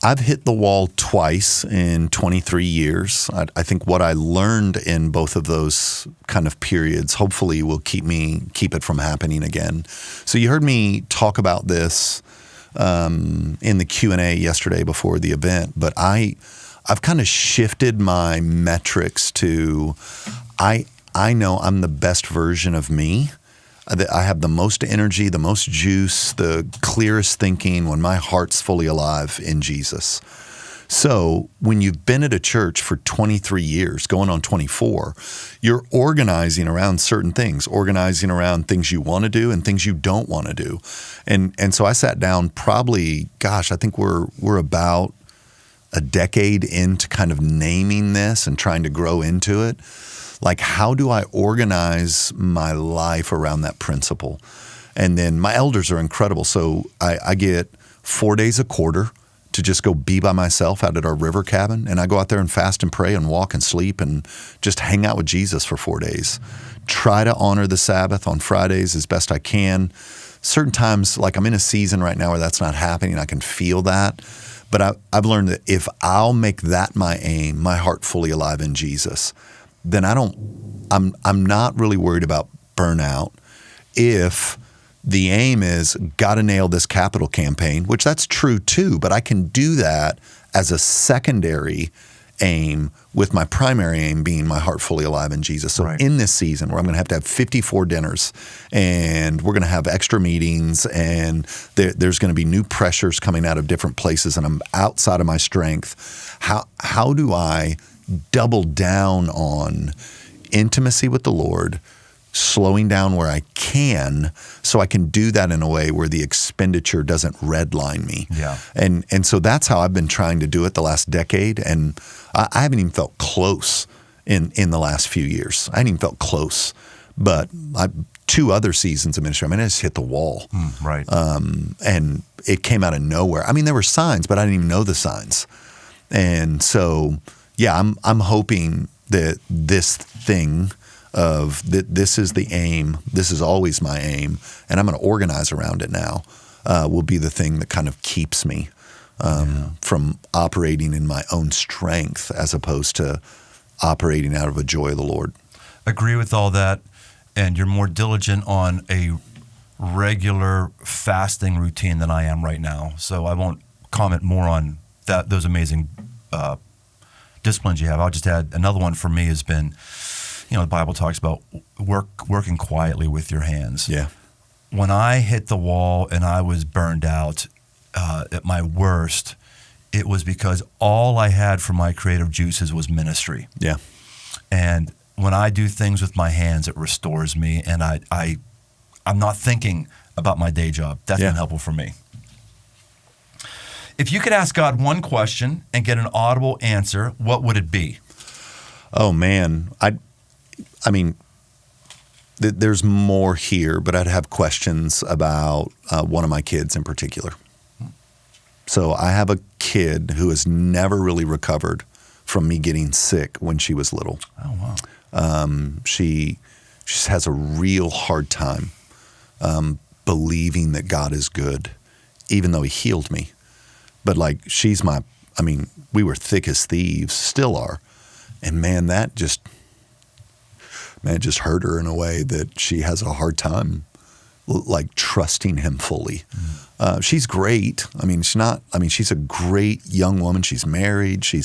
S2: I've hit the wall twice in 23 years. I think what I learned in both of those kind of periods hopefully will keep it from happening again. So you heard me talk about this in the Q&A yesterday before the event, but I've kind of shifted my metrics to I know I'm the best version of me. I have the most energy, the most juice, the clearest thinking when my heart's fully alive in Jesus. So when you've been at a church for 23 years, going on 24, you're organizing around certain things, organizing around things you want to do and things you don't want to do. And so I sat down probably, I think we're about a decade into kind of naming this and trying to grow into it. Like, how do I organize my life around that principle? And then my elders are incredible. So I get 4 days a quarter to just go be by myself out at our river cabin. And I go out there and fast and pray and walk and sleep and just hang out with Jesus for 4 days. Try to honor the Sabbath on Fridays as best I can. Certain times, like I'm in a season right now where that's not happening. I can feel that. But I've learned that if I'll make that my aim, my heart fully alive in Jesus, then I'm not really worried about burnout. If the aim is got to nail this capital campaign, which that's true too, but I can do that as a secondary aim with my primary aim being my heart fully alive in Jesus. So in this season where I'm going to have 54 dinners and we're going to have extra meetings and there's going to be new pressures coming out of different places and I'm outside of my strength, how do I double down on intimacy with the Lord, slowing down where I can so I can do that in a way where the expenditure doesn't redline me. Yeah. And so that's how I've been trying to do it the last decade. And I haven't even felt close in the last few years. I haven't even felt close. But 2 other seasons of ministry, I just hit the wall.
S1: Right.
S2: And it came out of nowhere. There were signs, but I didn't even know the signs. And so, yeah, I'm hoping that this thing of this is the aim, this is always my aim, and I'm going to organize around it now, will be the thing that kind of keeps me from operating in my own strength as opposed to operating out of a joy of the Lord.
S1: Agree with all that, and you're more diligent on a regular fasting routine than I am right now. So I won't comment more on those amazing disciplines you have. I'll just add another one for me has been, the Bible talks about working quietly with your hands.
S2: Yeah.
S1: When I hit the wall and I was burned out at my worst, it was because all I had for my creative juices was ministry.
S2: Yeah.
S1: And when I do things with my hands, it restores me, and I'm not thinking about my day job. That's been helpful for me. If you could ask God one question and get an audible answer, what would it be?
S2: Oh man, I mean, there's more here, but I'd have questions about one of my kids in particular. So I have a kid who has never really recovered from me getting sick when she was little.
S1: Oh, wow.
S2: She just has a real hard time believing that God is good, even though he healed me. But we were thick as thieves, still are. And man, it just hurt her in a way that she has a hard time trusting him fully. She's great. She's a great young woman. She's married. She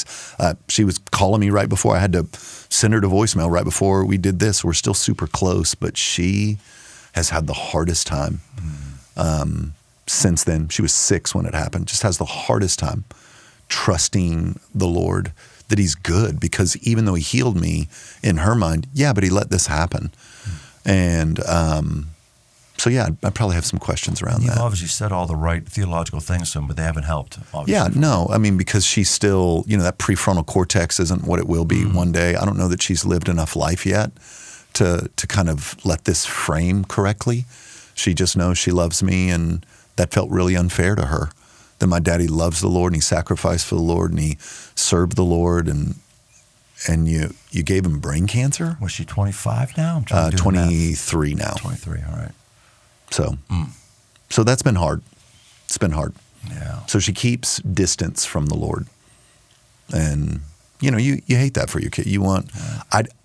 S2: was calling me right before. I had to send her to voicemail right before we did this. We're still super close, but she has had the hardest time since then. She was 6 when it happened. Just has the hardest time trusting the Lord that he's good, because even though he healed me, in her mind, but he let this happen. And I probably have some questions around that.
S1: You've obviously said all the right theological things to him, but they haven't helped, obviously.
S2: Yeah, no. Because she's still, that prefrontal cortex isn't what it will be one day. I don't know that she's lived enough life yet to kind of let this frame correctly. She just knows she loves me, and that felt really unfair to her. That my daddy loves the Lord, and he sacrificed for the Lord, and he served the Lord, and you gave him brain cancer?
S1: Was she 25 now? I'm trying to do
S2: 23 now.
S1: 23, all right.
S2: So that's been hard. It's been hard.
S1: Yeah.
S2: So she keeps distance from the Lord. And, you hate that for your kid.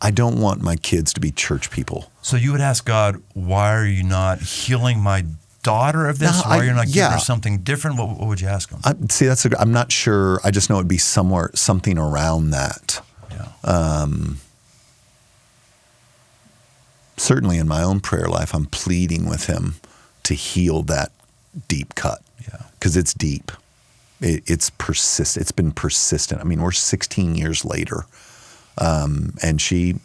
S2: I don't want my kids to be church people.
S1: So you would ask God, why are you not healing my daughter of this? Why are you not giving her something different? What would you ask him?
S2: I'm not sure. I just know it'd be something around that.
S1: Yeah.
S2: Certainly in my own prayer life, I'm pleading with him to heal that deep cut.
S1: Yeah.
S2: Because it's deep. It's persistent. It's been persistent. We're 16 years later. And she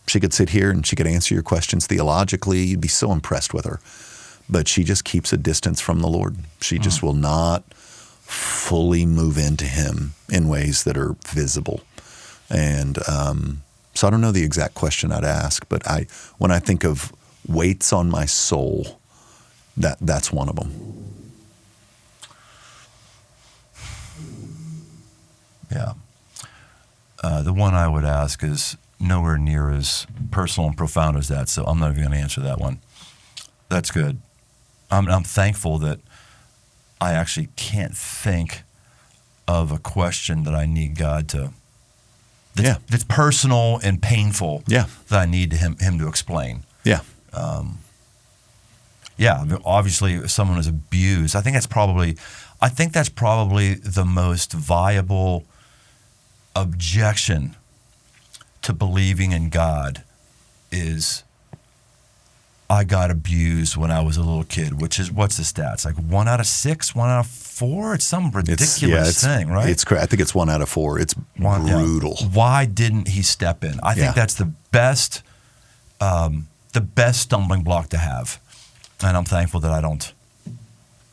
S2: could sit here and she could answer your questions theologically. You'd be so impressed with her. But she just keeps a distance from the Lord. She just will not fully move into him in ways that are visible. And so I don't know the exact question I'd ask, but when I think of weights on my soul, that's one of them.
S1: Yeah. The one I would ask is nowhere near as personal and profound as that, so I'm not even going to answer that one. That's good. I'm thankful that I actually can't think of a question that I need God to. That's personal and painful.
S2: Yeah.
S1: That I need him to explain.
S2: Yeah.
S1: Obviously, if someone is abused, I think that's probably the most viable objection to believing in God is I got abused when I was a little kid, which is, what's the stats? Like 1 out of 6, 1 out of 4? It's some ridiculous thing, right?
S2: I think it's 1 out of 4. It's brutal.
S1: Yeah. Why didn't he step in? I think that's the best stumbling block to have. And I'm thankful that I don't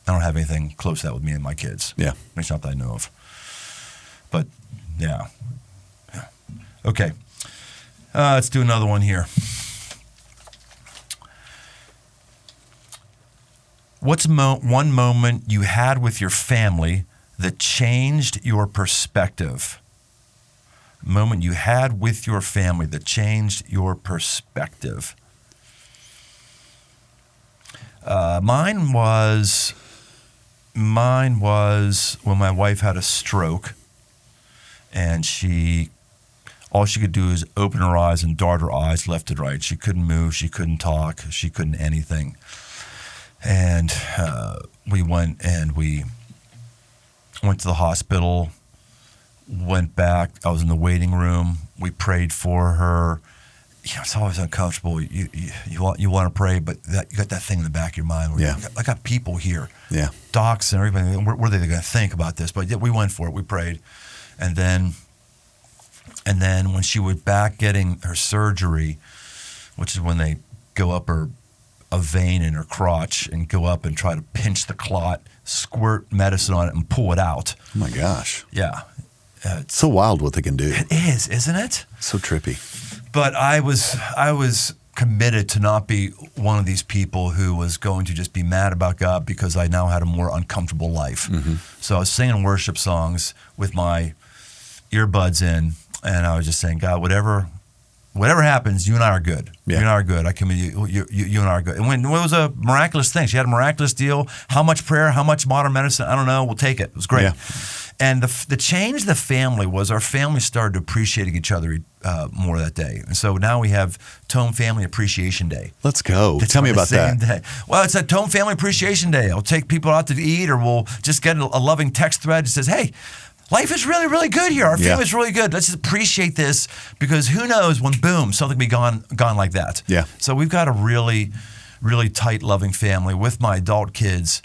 S1: have anything close to that with me and my kids.
S2: Yeah.
S1: At least not that I know of. But, yeah. Okay. Let's do another one here. What's one moment you had with your family that changed your perspective? moment you had with your family that changed your perspective. Mine was when my wife had a stroke, and all she could do is open her eyes and dart her eyes left and right. She couldn't move. She couldn't talk. She couldn't anything. And we went to the hospital, went back. I was in the waiting room. We prayed for her. It's always uncomfortable. You want to pray, but you got that thing in the back of your mind. Where I got people here, docs and everybody. What are they going to think about this? But we went for it. We prayed, and then when she was back getting her surgery, which is when they go up a vein in her crotch and go up and try to pinch the clot, squirt medicine on it, and pull it out.
S2: Oh my gosh!
S1: Yeah,
S2: it's so wild what they can do.
S1: It is, isn't it?
S2: So trippy.
S1: But I was committed to not be one of these people who was going to just be mad about God because I now had a more uncomfortable life. Mm-hmm. So I was singing worship songs with my earbuds in, and I was just saying, God, whatever happens, you and I are good. Yeah. You and I are good. I commit you and I are good. And when it was a miraculous thing, she had a miraculous deal. How much prayer? How much modern medicine? I don't know. We'll take it. It was great. Yeah. And the change the family was our family started appreciating each other more that day. And so now we have Tome Family Appreciation Day.
S2: Let's go. Tell me about that.
S1: Day. Well, it's a Tome Family Appreciation Day. I'll take people out to eat, or we'll just get a loving text thread that says, hey, life is really, really good here. Our family's really good. Let's just appreciate this, because who knows when, boom, something will be gone like that. Yeah. So we've got a really, really tight, loving family with my adult kids.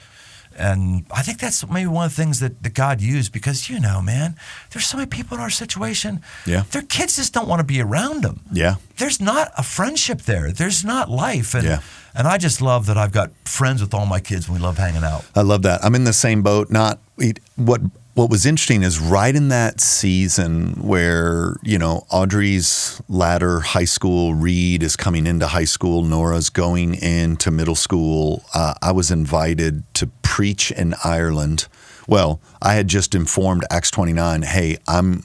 S1: And I think that's maybe one of the things that God used, because, man, there's so many people in our situation. Yeah. Their kids just don't want to be around them. Yeah. There's not a friendship there. There's not life. And I just love that I've got friends with all my kids, and we love hanging out.
S2: I love that. I'm in the same boat. What was interesting is right in that season where, Audrey's latter high school, Reed is coming into high school, Nora's going into middle school, I was invited to preach in Ireland. Well, I had just informed Acts 29, hey, I'm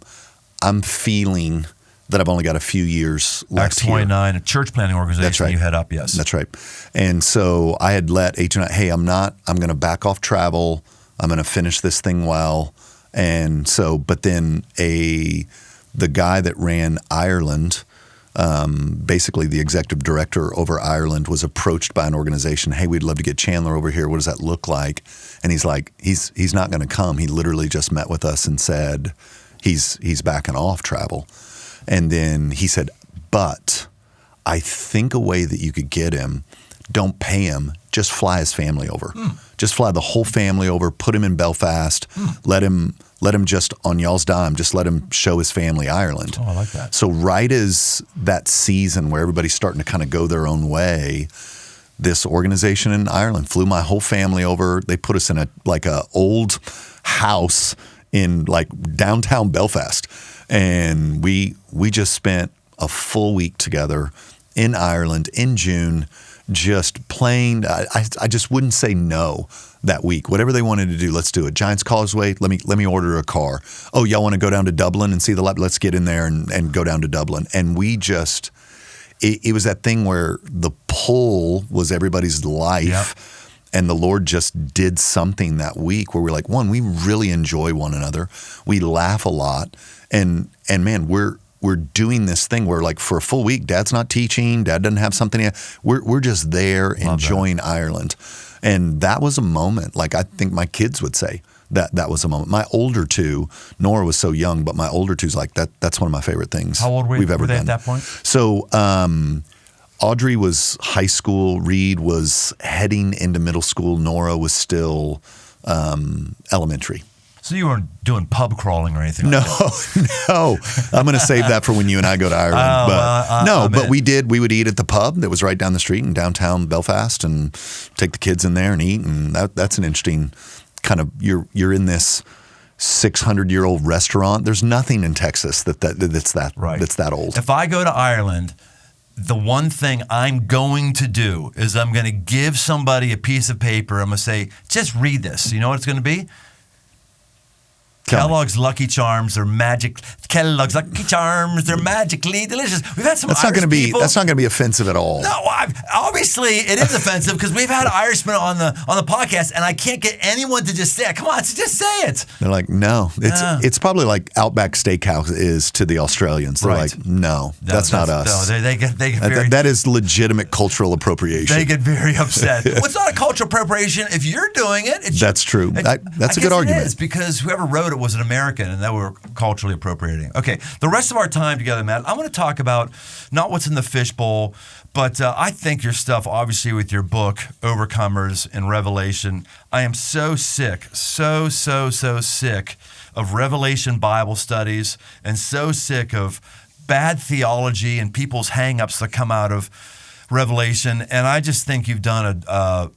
S2: feeling that I've only got a few years left.
S1: Acts 29, a church planting organization.
S2: That's right.
S1: You head up, yes.
S2: That's right. And so I had let H&I, hey, I'm going to back off travel. I'm going to finish this thing well. And so, but then the guy that ran Ireland, basically the executive director over Ireland, was approached by an organization. Hey, we'd love to get Chandler over here. What does that look like? And he's like, he's not going to come. He literally just met with us and said he's backing off travel. And then he said, but I think a way that you could get him, don't pay him, just fly his family over. Just fly the whole family over, put him in Belfast, let him just, on y'all's dime, just let him show his family Ireland.
S1: Oh, I like that. So
S2: right as that season where everybody's starting to kind of go their own way, this organization in Ireland flew my whole family over. They put us in a old house in downtown Belfast. And we just spent a full week together in Ireland in June, just playing. I just wouldn't say no that week. Whatever they wanted to do, let's do it. Giants Causeway, let me order a car. Oh, y'all want to go down to Dublin and see the lab? Let's get in there and go down to Dublin. And we just, it was that thing where the pull was everybody's life. Yep. And the Lord just did something that week where we're like, one, we really enjoy one another. We laugh a lot. And man, we're doing this thing where for a full week, Dad's not teaching, Dad doesn't have something yet. We're just there enjoying Ireland. And that was a moment, I think my kids would say that was a moment. My older two, Nora was so young, but my older two's that's one of my favorite things we've ever done.
S1: At that point?
S2: So Audrey was high school, Reed was heading into middle school, Nora was still elementary.
S1: So you weren't doing pub crawling or anything like that?
S2: No. I'm going to save that for when you and I go to Ireland. But we did. We would eat at the pub that was right down the street in downtown Belfast and take the kids in there and eat. And that's an interesting kind of, you're in this 600-year-old restaurant. There's nothing in Texas that's that old.
S1: If I go to Ireland, the one thing I'm going to do is I'm going to give somebody a piece of paper. I'm going to say, just read this. You know what it's going to be? Kellogg's Lucky Charms are magic. Kellogg's Lucky Charms, they're magically delicious. We've had some
S2: That's
S1: Irish people.
S2: That's not going to be offensive at all.
S1: No, obviously it is offensive because we've had Irishmen on the podcast, and I can't get anyone to just say it. Come on, just say it.
S2: They're like, no. It's probably like Outback Steakhouse is to the Australians. They're like, no, that's not us.
S1: No, they get very,
S2: that is legitimate cultural appropriation.
S1: They get very upset. Well, it's not a cultural appropriation if you're doing it.
S2: That's true. That's a good argument.
S1: It is because whoever wrote it was an American, and that we're culturally appropriating. Okay, the rest of our time together, Matt, I want to talk about not what's in the fishbowl, but I think your stuff, obviously, with your book, Overcomers in Revelation. I am so sick, so sick of Revelation Bible studies, and so sick of bad theology and people's hang-ups that come out of Revelation. And I just think you've done a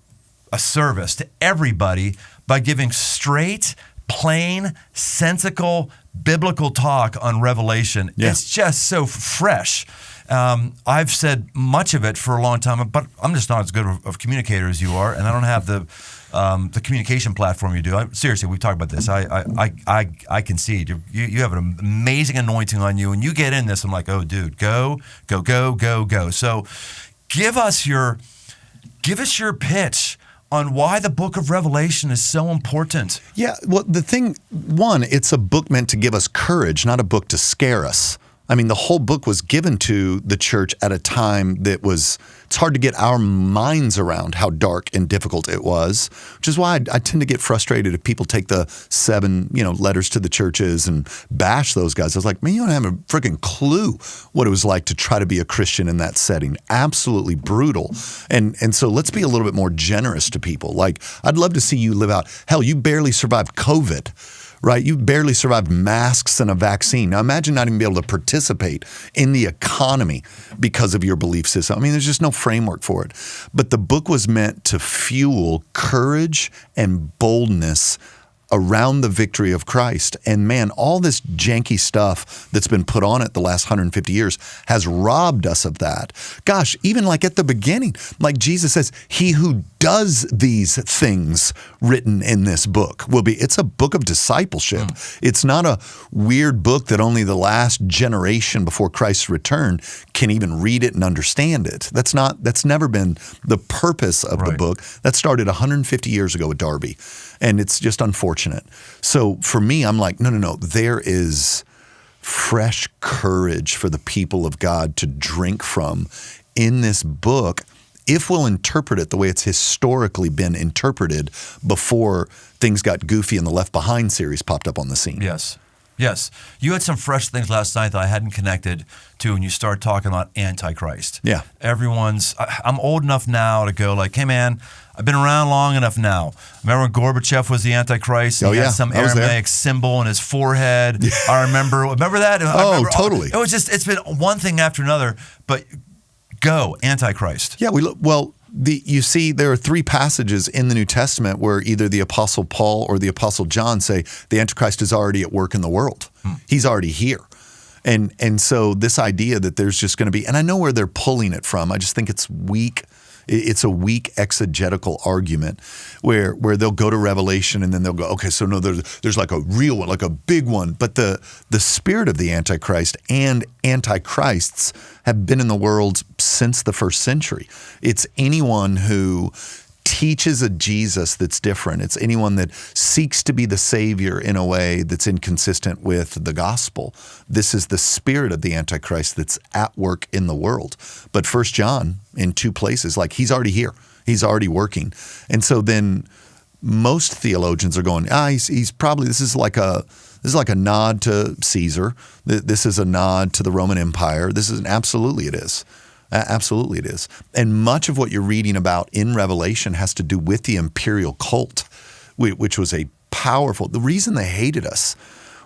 S1: service to everybody by giving straight, plain, sensical, biblical talk on Revelation. Yeah. It's just so fresh. I've said much of it for a long time, but I'm just not as good of a communicator as you are, and I don't have the communication platform you do. Seriously, we've talked about this. I concede. You have an amazing anointing on you, and you get in this, I'm like, oh, dude, go. So give us your pitch on why the book of Revelation is so important.
S2: Yeah, well, the thing, one, it's a book meant to give us courage, not a book to scare us. I mean, the whole book was given to the church at a time that it's hard to get our minds around how dark and difficult it was, which is why I tend to get frustrated if people take the 7, letters to the churches and bash those guys. I was like, man, you don't have a freaking clue what it was like to try to be a Christian in that setting. Absolutely brutal. And so let's be a little bit more generous to people. Like, I'd love to see you live out. Hell, you barely survived COVID. Right? You barely survived masks and a vaccine. Now imagine not even being able to participate in the economy because of your belief system. I mean, there's just no framework for it. But the book was meant to fuel courage and boldness around the victory of Christ. And man, all this janky stuff that's been put on it the last 150 years has robbed us of that. Gosh, even like at the beginning, like Jesus says, he who does these things written in this book it's a book of discipleship. It's not a weird book that only the last generation before Christ's return can even read it and understand it. That's never been the purpose of the book. That started 150 years ago with Darby. And it's just unfortunate. So for me, I'm like, no. There is fresh courage for the people of God to drink from in this book if we'll interpret it the way it's historically been interpreted before things got goofy and the Left Behind series popped up on the scene.
S1: Yes. You had some fresh things last night that I hadn't connected to when you started talking about Antichrist.
S2: Yeah.
S1: I'm old enough now to go like, hey man, I've been around long enough now. Remember when Gorbachev was the Antichrist? He had some Aramaic symbol in his forehead. Yeah. I remember that?
S2: Totally.
S1: It was just, it's been one thing after another, but go, Antichrist.
S2: Yeah, you see there are 3 passages in the New Testament where either the Apostle Paul or the Apostle John say the Antichrist is already at work in the world. He's already here. And so this idea that there's just going to be, and I know where they're pulling it from, I just think it's weak. It's a weak exegetical argument where they'll go to Revelation and then they'll go, okay, so no, there's like a real one, like a big one. But the spirit of the Antichrist and Antichrists have been in the world since the first century. It's anyone who teaches a Jesus that's different. It's anyone that seeks to be the Savior in a way that's inconsistent with the gospel. This is the spirit of the Antichrist that's at work in the world. But 1 John, in 2 places, like he's already here. He's already working. And so then most theologians are going, he's probably, this is like a nod to Caesar. This is a nod to the Roman Empire. Absolutely it is. Absolutely it is. And much of what you're reading about in Revelation has to do with the imperial cult, which was the reason they hated us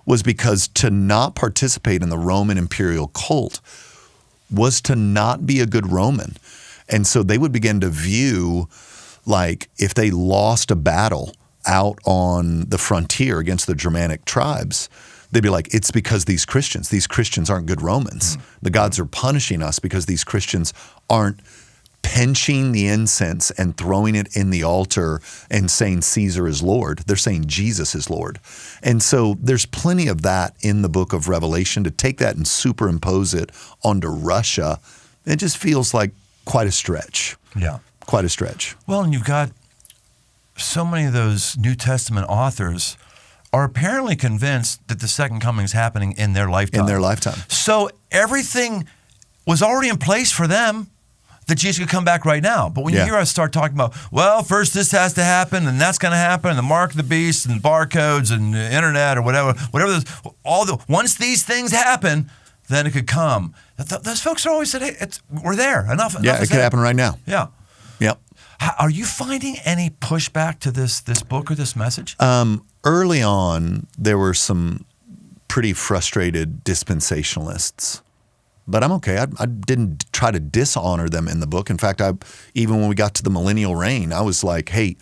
S2: was because to not participate in the Roman imperial cult was to not be a good Roman. And so they would begin to view, like, if they lost a battle out on the frontier against the Germanic tribes, they'd be like, it's because these Christians aren't good Romans. The gods are punishing us because these Christians aren't pinching the incense and throwing it in the altar and saying Caesar is Lord. They're saying Jesus is Lord. And so there's plenty of that in the book of Revelation. To take that and superimpose it onto Russia, it just feels like quite a stretch.
S1: Yeah.
S2: Quite a stretch.
S1: Well, and you've got so many of those New Testament authors are apparently convinced that the second coming is happening in their lifetime.
S2: In their lifetime.
S1: So everything was already in place for them that Jesus could come back right now. But when you hear us start talking about, well, first this has to happen, and that's going to happen, and the mark of the beast, and barcodes, and the internet, or whatever, once these things happen, then it could come. Those folks are always said, hey, we're there. Enough.
S2: Yeah, it could happen right now.
S1: Yeah.
S2: Yep.
S1: Are you finding any pushback to this book or this message?
S2: Early on, there were some pretty frustrated dispensationalists. But I'm okay. I didn't try to dishonor them in the book. In fact, even when we got to the millennial reign, I was like, hey,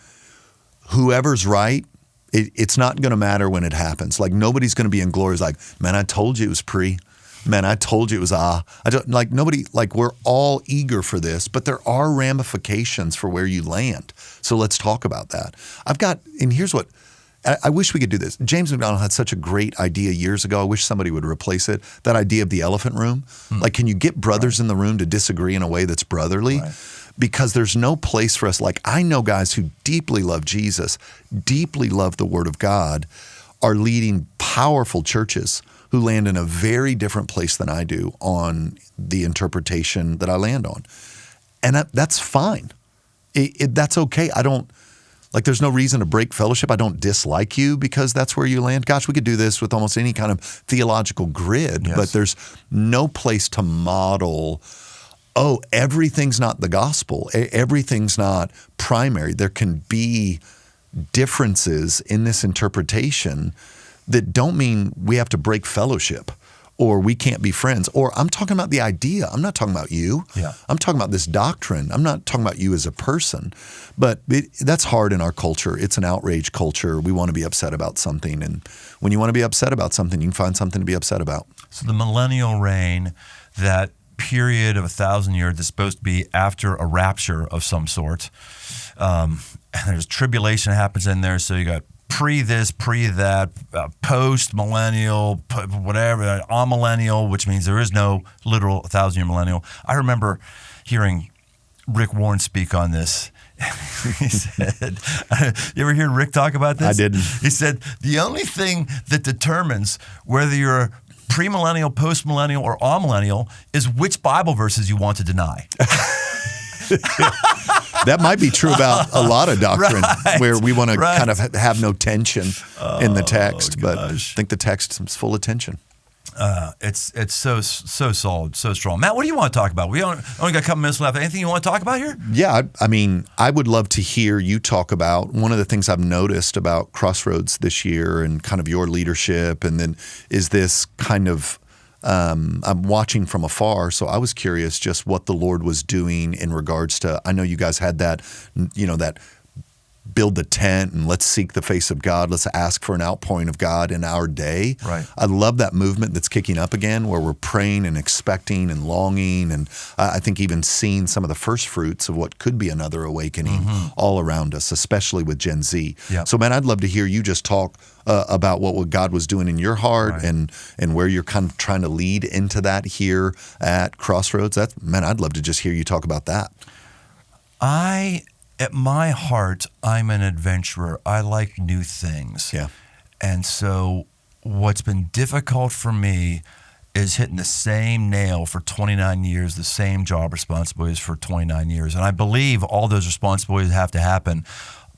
S2: whoever's right, it's not going to matter when it happens. Like, nobody's going to be in glory. It's like, man, I told you it was pre. Man, I told you it was we're all eager for this, but there are ramifications for where you land. So let's talk about that. And here's what, I wish we could do this. James McDonald had such a great idea years ago. I wish somebody would replace it. That idea of the elephant room. Like, can you get brothers in the room to disagree in a way that's brotherly? Right. Because there's no place for us. Like, I know guys who deeply love Jesus, deeply love the Word of God, are leading powerful churches who land in a very different place than I do on the interpretation that I land on. And that's fine. That's okay. There's no reason to break fellowship. I don't dislike you because that's where you land. Gosh, we could do this with almost any kind of theological grid, but there's no place to model, everything's not the gospel. Everything's not primary. There can be differences in this interpretation that don't mean we have to break fellowship or we can't be friends. Or I'm talking about the idea. I'm not talking about you. Yeah. I'm talking about this doctrine. I'm not talking about you as a person. But that's hard in our culture. It's an outrage culture. We want to be upset about something. And when you want to be upset about something, you can find something to be upset about.
S1: So the millennial reign, that period of 1,000 years that's supposed to be after a rapture of some sort, and there's tribulation happens in there. So you got pre-this, pre-that, post-millennial, whatever, amillennial, which means there is no literal 1,000-year millennial. I remember hearing Rick Warren speak on this. He said, you ever hear Rick talk about this?
S2: I didn't.
S1: He said, the only thing that determines whether you're premillennial, postmillennial, or amillennial is which Bible verses you want to deny.
S2: That might be true about a lot of doctrine, where we want to kind of have no tension in the text, but I think the text is full of tension.
S1: It's so solid, so strong. Matt, what do you want to talk about? We only got a couple minutes left. Anything you want to talk about here?
S2: Yeah, I mean, I would love to hear you talk about one of the things I've noticed about Crossroads this year and kind of your leadership, and then is this kind of I'm watching from afar, so I was curious just what the Lord was doing in regards to, I know you guys had that, that build the tent and let's seek the face of God. Let's ask for an outpouring of God in our day.
S1: Right.
S2: I love that movement that's kicking up again, where we're praying and expecting and longing, and I think even seeing some of the first fruits of what could be another awakening all around us, especially with Gen Z.
S1: Yep.
S2: So, man, I'd love to hear you just talk about what God was doing in your heart, and where you're kind of trying to lead into that here at Crossroads. I'd love to just hear you talk about that.
S1: At my heart, I'm an adventurer. I like new things.
S2: Yeah.
S1: And so what's been difficult for me is hitting the same nail for 29 years, the same job responsibilities for 29 years. And I believe all those responsibilities have to happen.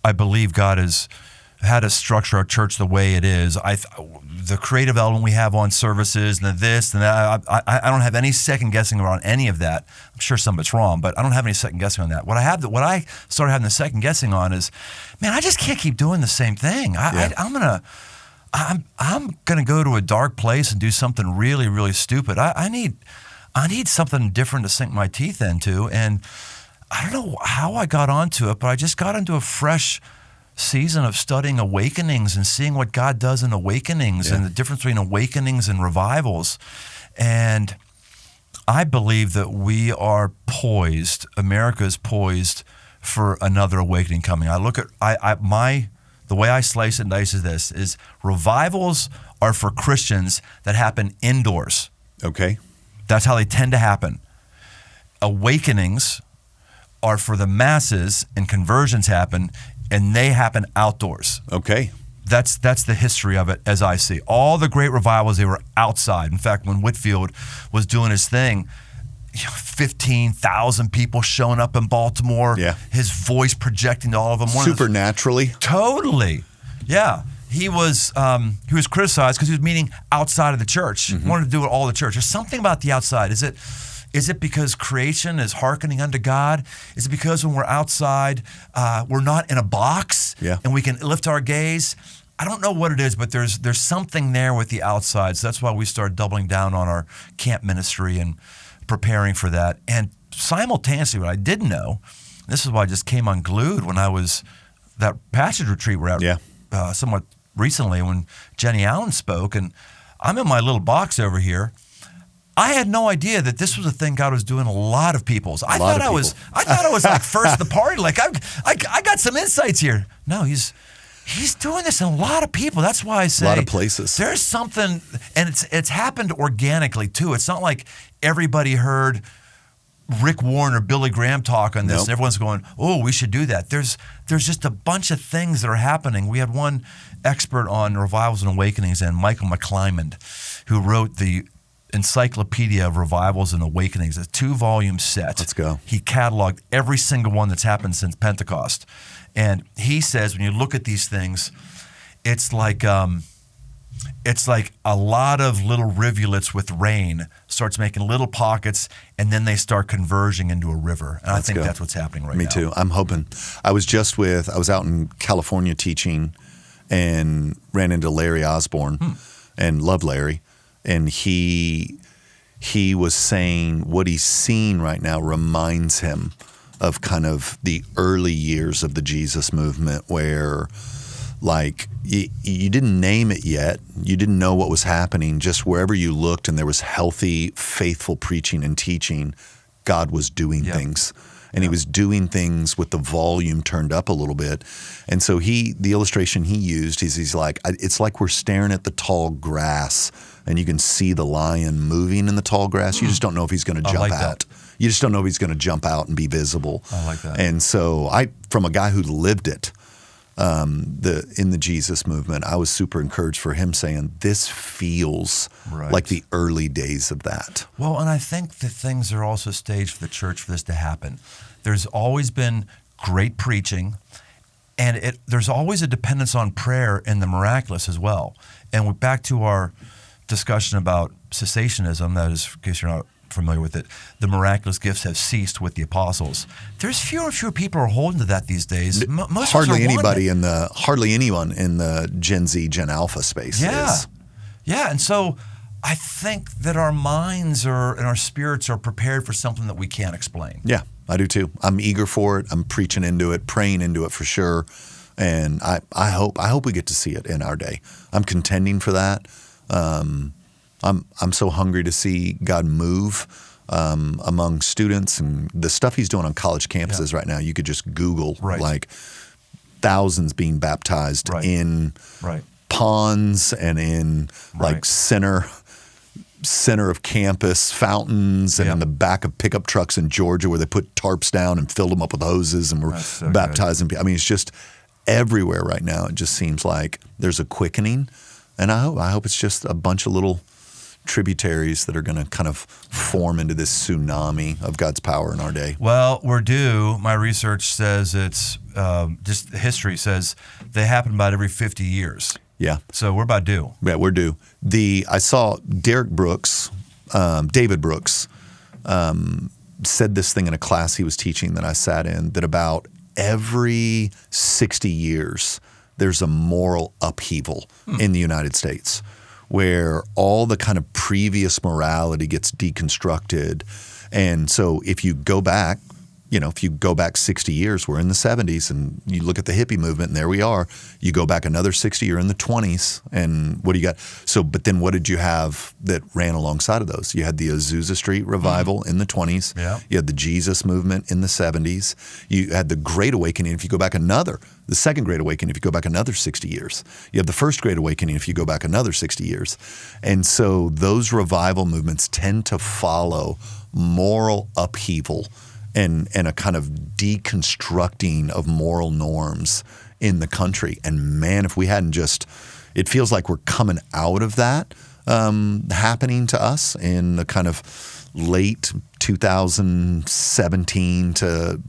S1: I believe God has had us structure our church the way it is. The creative element we have on services and this and that, I don't have any second guessing around any of that. I'm sure some of it's wrong, but I don't have any second guessing on that. What I started having the second guessing on is, man, I just can't keep doing the same thing. I'm gonna go to a dark place and do something really, really stupid. I need something different to sink my teeth into, and I don't know how I got onto it, but I just got into a fresh season of studying awakenings and seeing what God does in awakenings and the difference between awakenings and revivals. And I believe that we are poised, America is poised for another awakening coming. I look at the way I slice and dice this is revivals are for Christians that happen indoors.
S2: Okay.
S1: That's how they tend to happen. Awakenings are for the masses, and conversions happen, and they happen outdoors.
S2: Okay.
S1: That's the history of it as I see. All the great revivals, they were outside. In fact, when Whitefield was doing his thing, 15,000 people showing up in Baltimore, his voice projecting to all of them.
S2: Supernaturally?
S1: Totally. Yeah. He was criticized because he was meeting outside of the church. He wanted to do it all the church. There's something about the outside. Is it because creation is hearkening unto God? Is it because when we're outside, we're not in a box and we can lift our gaze? I don't know what it is, but there's something there with the outside. So that's why we started doubling down on our camp ministry and preparing for that. And simultaneously, what I didn't know, this is why I just came unglued when I was that passage retreat we're at somewhat recently when Jenny Allen spoke, and I'm in my little box over here. I had no idea that this was a thing God was doing a lot of people's. I thought I was like first the party. Like I got some insights here. No, he's doing this in a lot of people. That's why I say
S2: a lot of places.
S1: There's something, and it's happened organically too. It's not like everybody heard Rick Warren or Billy Graham talk on this, and everyone's going, "Oh, we should do that." There's just a bunch of things that are happening. We had one expert on revivals and awakenings, and Michael McClymond, who wrote the Encyclopedia of Revivals and Awakenings, a 2-volume set.
S2: Let's go.
S1: He cataloged every single one that's happened since Pentecost, and he says when you look at these things, it's like a lot of little rivulets with rain starts making little pockets, and then they start converging into a river. And I think that's what's happening right now.
S2: Me too. I'm hoping. I was out in California teaching and ran into Larry Osborne and love Larry. And he was saying what he's seeing right now reminds him of kind of the early years of the Jesus movement where like you didn't name it yet. You didn't know what was happening. Just wherever you looked and there was healthy, faithful preaching and teaching, God was doing things. And he was doing things with the volume turned up a little bit. And so the illustration he used is he's like, it's like we're staring at the tall grass and you can see the lion moving in the tall grass. You just don't know if he's going to jump out. You just don't know if he's going to jump out and be visible.
S1: I like that.
S2: And so from a guy who lived it, in the Jesus movement, I was super encouraged for him saying this feels like the early days of that.
S1: Well, and I think that things are also staged for the church for this to happen. There's always been great preaching, and there's always a dependence on prayer in the miraculous as well. And we're back to our discussion about cessationism, that is, in case you're not familiar with it, the miraculous gifts have ceased with the apostles. There's fewer and fewer people are holding to that these days. Most
S2: hardly anyone in the Gen Z, Gen Alpha space is.
S1: Yeah, and so I think that our minds and our spirits are prepared for something that we can't explain.
S2: Yeah, I do too. I'm eager for it. I'm preaching into it, praying into it for sure. And I hope we get to see it in our day. I'm contending for that. I'm so hungry to see God move among students, and the stuff he's doing on college campuses right now. You could just Google like thousands being baptized in ponds and in like center of campus fountains and in the back of pickup trucks in Georgia where they put tarps down and filled them up with hoses and were baptizing people. I mean, it's just everywhere right now. It just seems like there's a quickening, and I hope it's just a bunch of little tributaries that are going to kind of form into this tsunami of God's power in our day.
S1: Well, we're due. My research says it's just history says they happen about every 50 years.
S2: Yeah.
S1: So we're about due.
S2: Yeah, we're due. I saw David Brooks, said this thing in a class he was teaching that I sat in, that about every 60 years there's a moral upheaval in the United States, where all the kind of previous morality gets deconstructed. And so if you go back if you go back 60 years, we're in the 70s, and you look at the hippie movement, and there we are. You go back another 60, you're in the 20s, and what do you got? So, but then what did you have that ran alongside of those? You had the Azusa Street revival in the 20s.
S1: Yeah.
S2: You had the Jesus movement in the 70s. You had the Great Awakening, if you go back the Second Great Awakening, if you go back another 60 years. You have the First Great Awakening, if you go back another 60 years. And so those revival movements tend to follow moral upheaval and a kind of deconstructing of moral norms in the country. And man, if we hadn't it feels like we're coming out of that happening to us in the kind of late 2017 to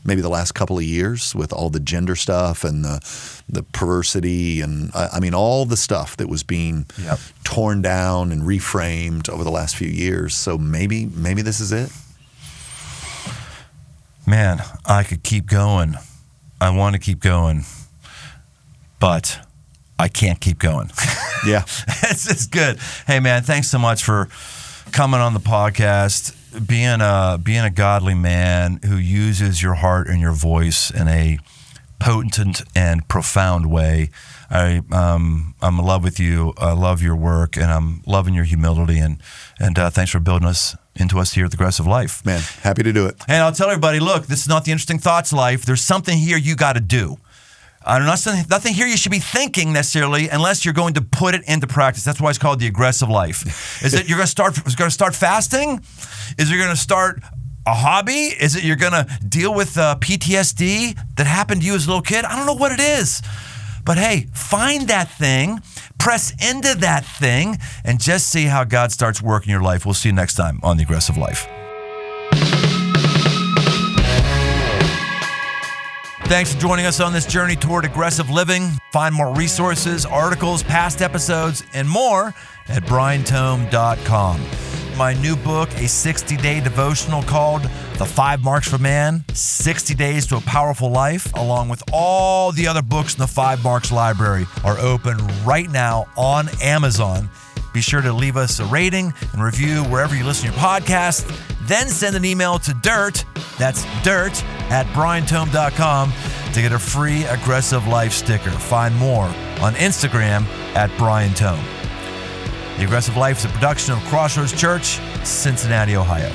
S2: maybe the last couple of years with all the gender stuff and the perversity and I mean all the stuff that was being torn down and reframed over the last few years. So maybe this is it.
S1: Man, I could keep going. I want to keep going, but I can't keep going.
S2: Yeah.
S1: It's good. Hey, man, thanks so much for coming on the podcast, being a godly man who uses your heart and your voice in a potent and profound way. I'm in love with you. I love your work, and I'm loving your humility. And thanks for building us into us here at the Aggressive Life.
S2: Man, happy to do it.
S1: And I'll tell everybody, look, this is not the Interesting Thoughts life. There's something here you got to do. Nothing here you should be thinking necessarily unless you're going to put it into practice. That's why it's called the Aggressive Life. Is it you're going to start fasting? Is it you're going to start a hobby? Is it you're going to deal with PTSD that happened to you as a little kid? I don't know what it is. But hey, find that thing, press into that thing, and just see how God starts working in your life. We'll see you next time on The Aggressive Life. Thanks for joining us on this journey toward aggressive living. Find more resources, articles, past episodes, and more at briantome.com. My new book, a 60-day devotional called The 5 Marks for Man, 60 Days to a Powerful Life, along with all the other books in the 5 Marks library, are open right now on Amazon. Be sure to leave us a rating and review wherever you listen to your podcast. Then send an email to dirt, that's dirt, @briantome.com to get a free Aggressive Life sticker. Find more on Instagram @briantome. The Aggressive Life is a production of Crossroads Church, Cincinnati, Ohio.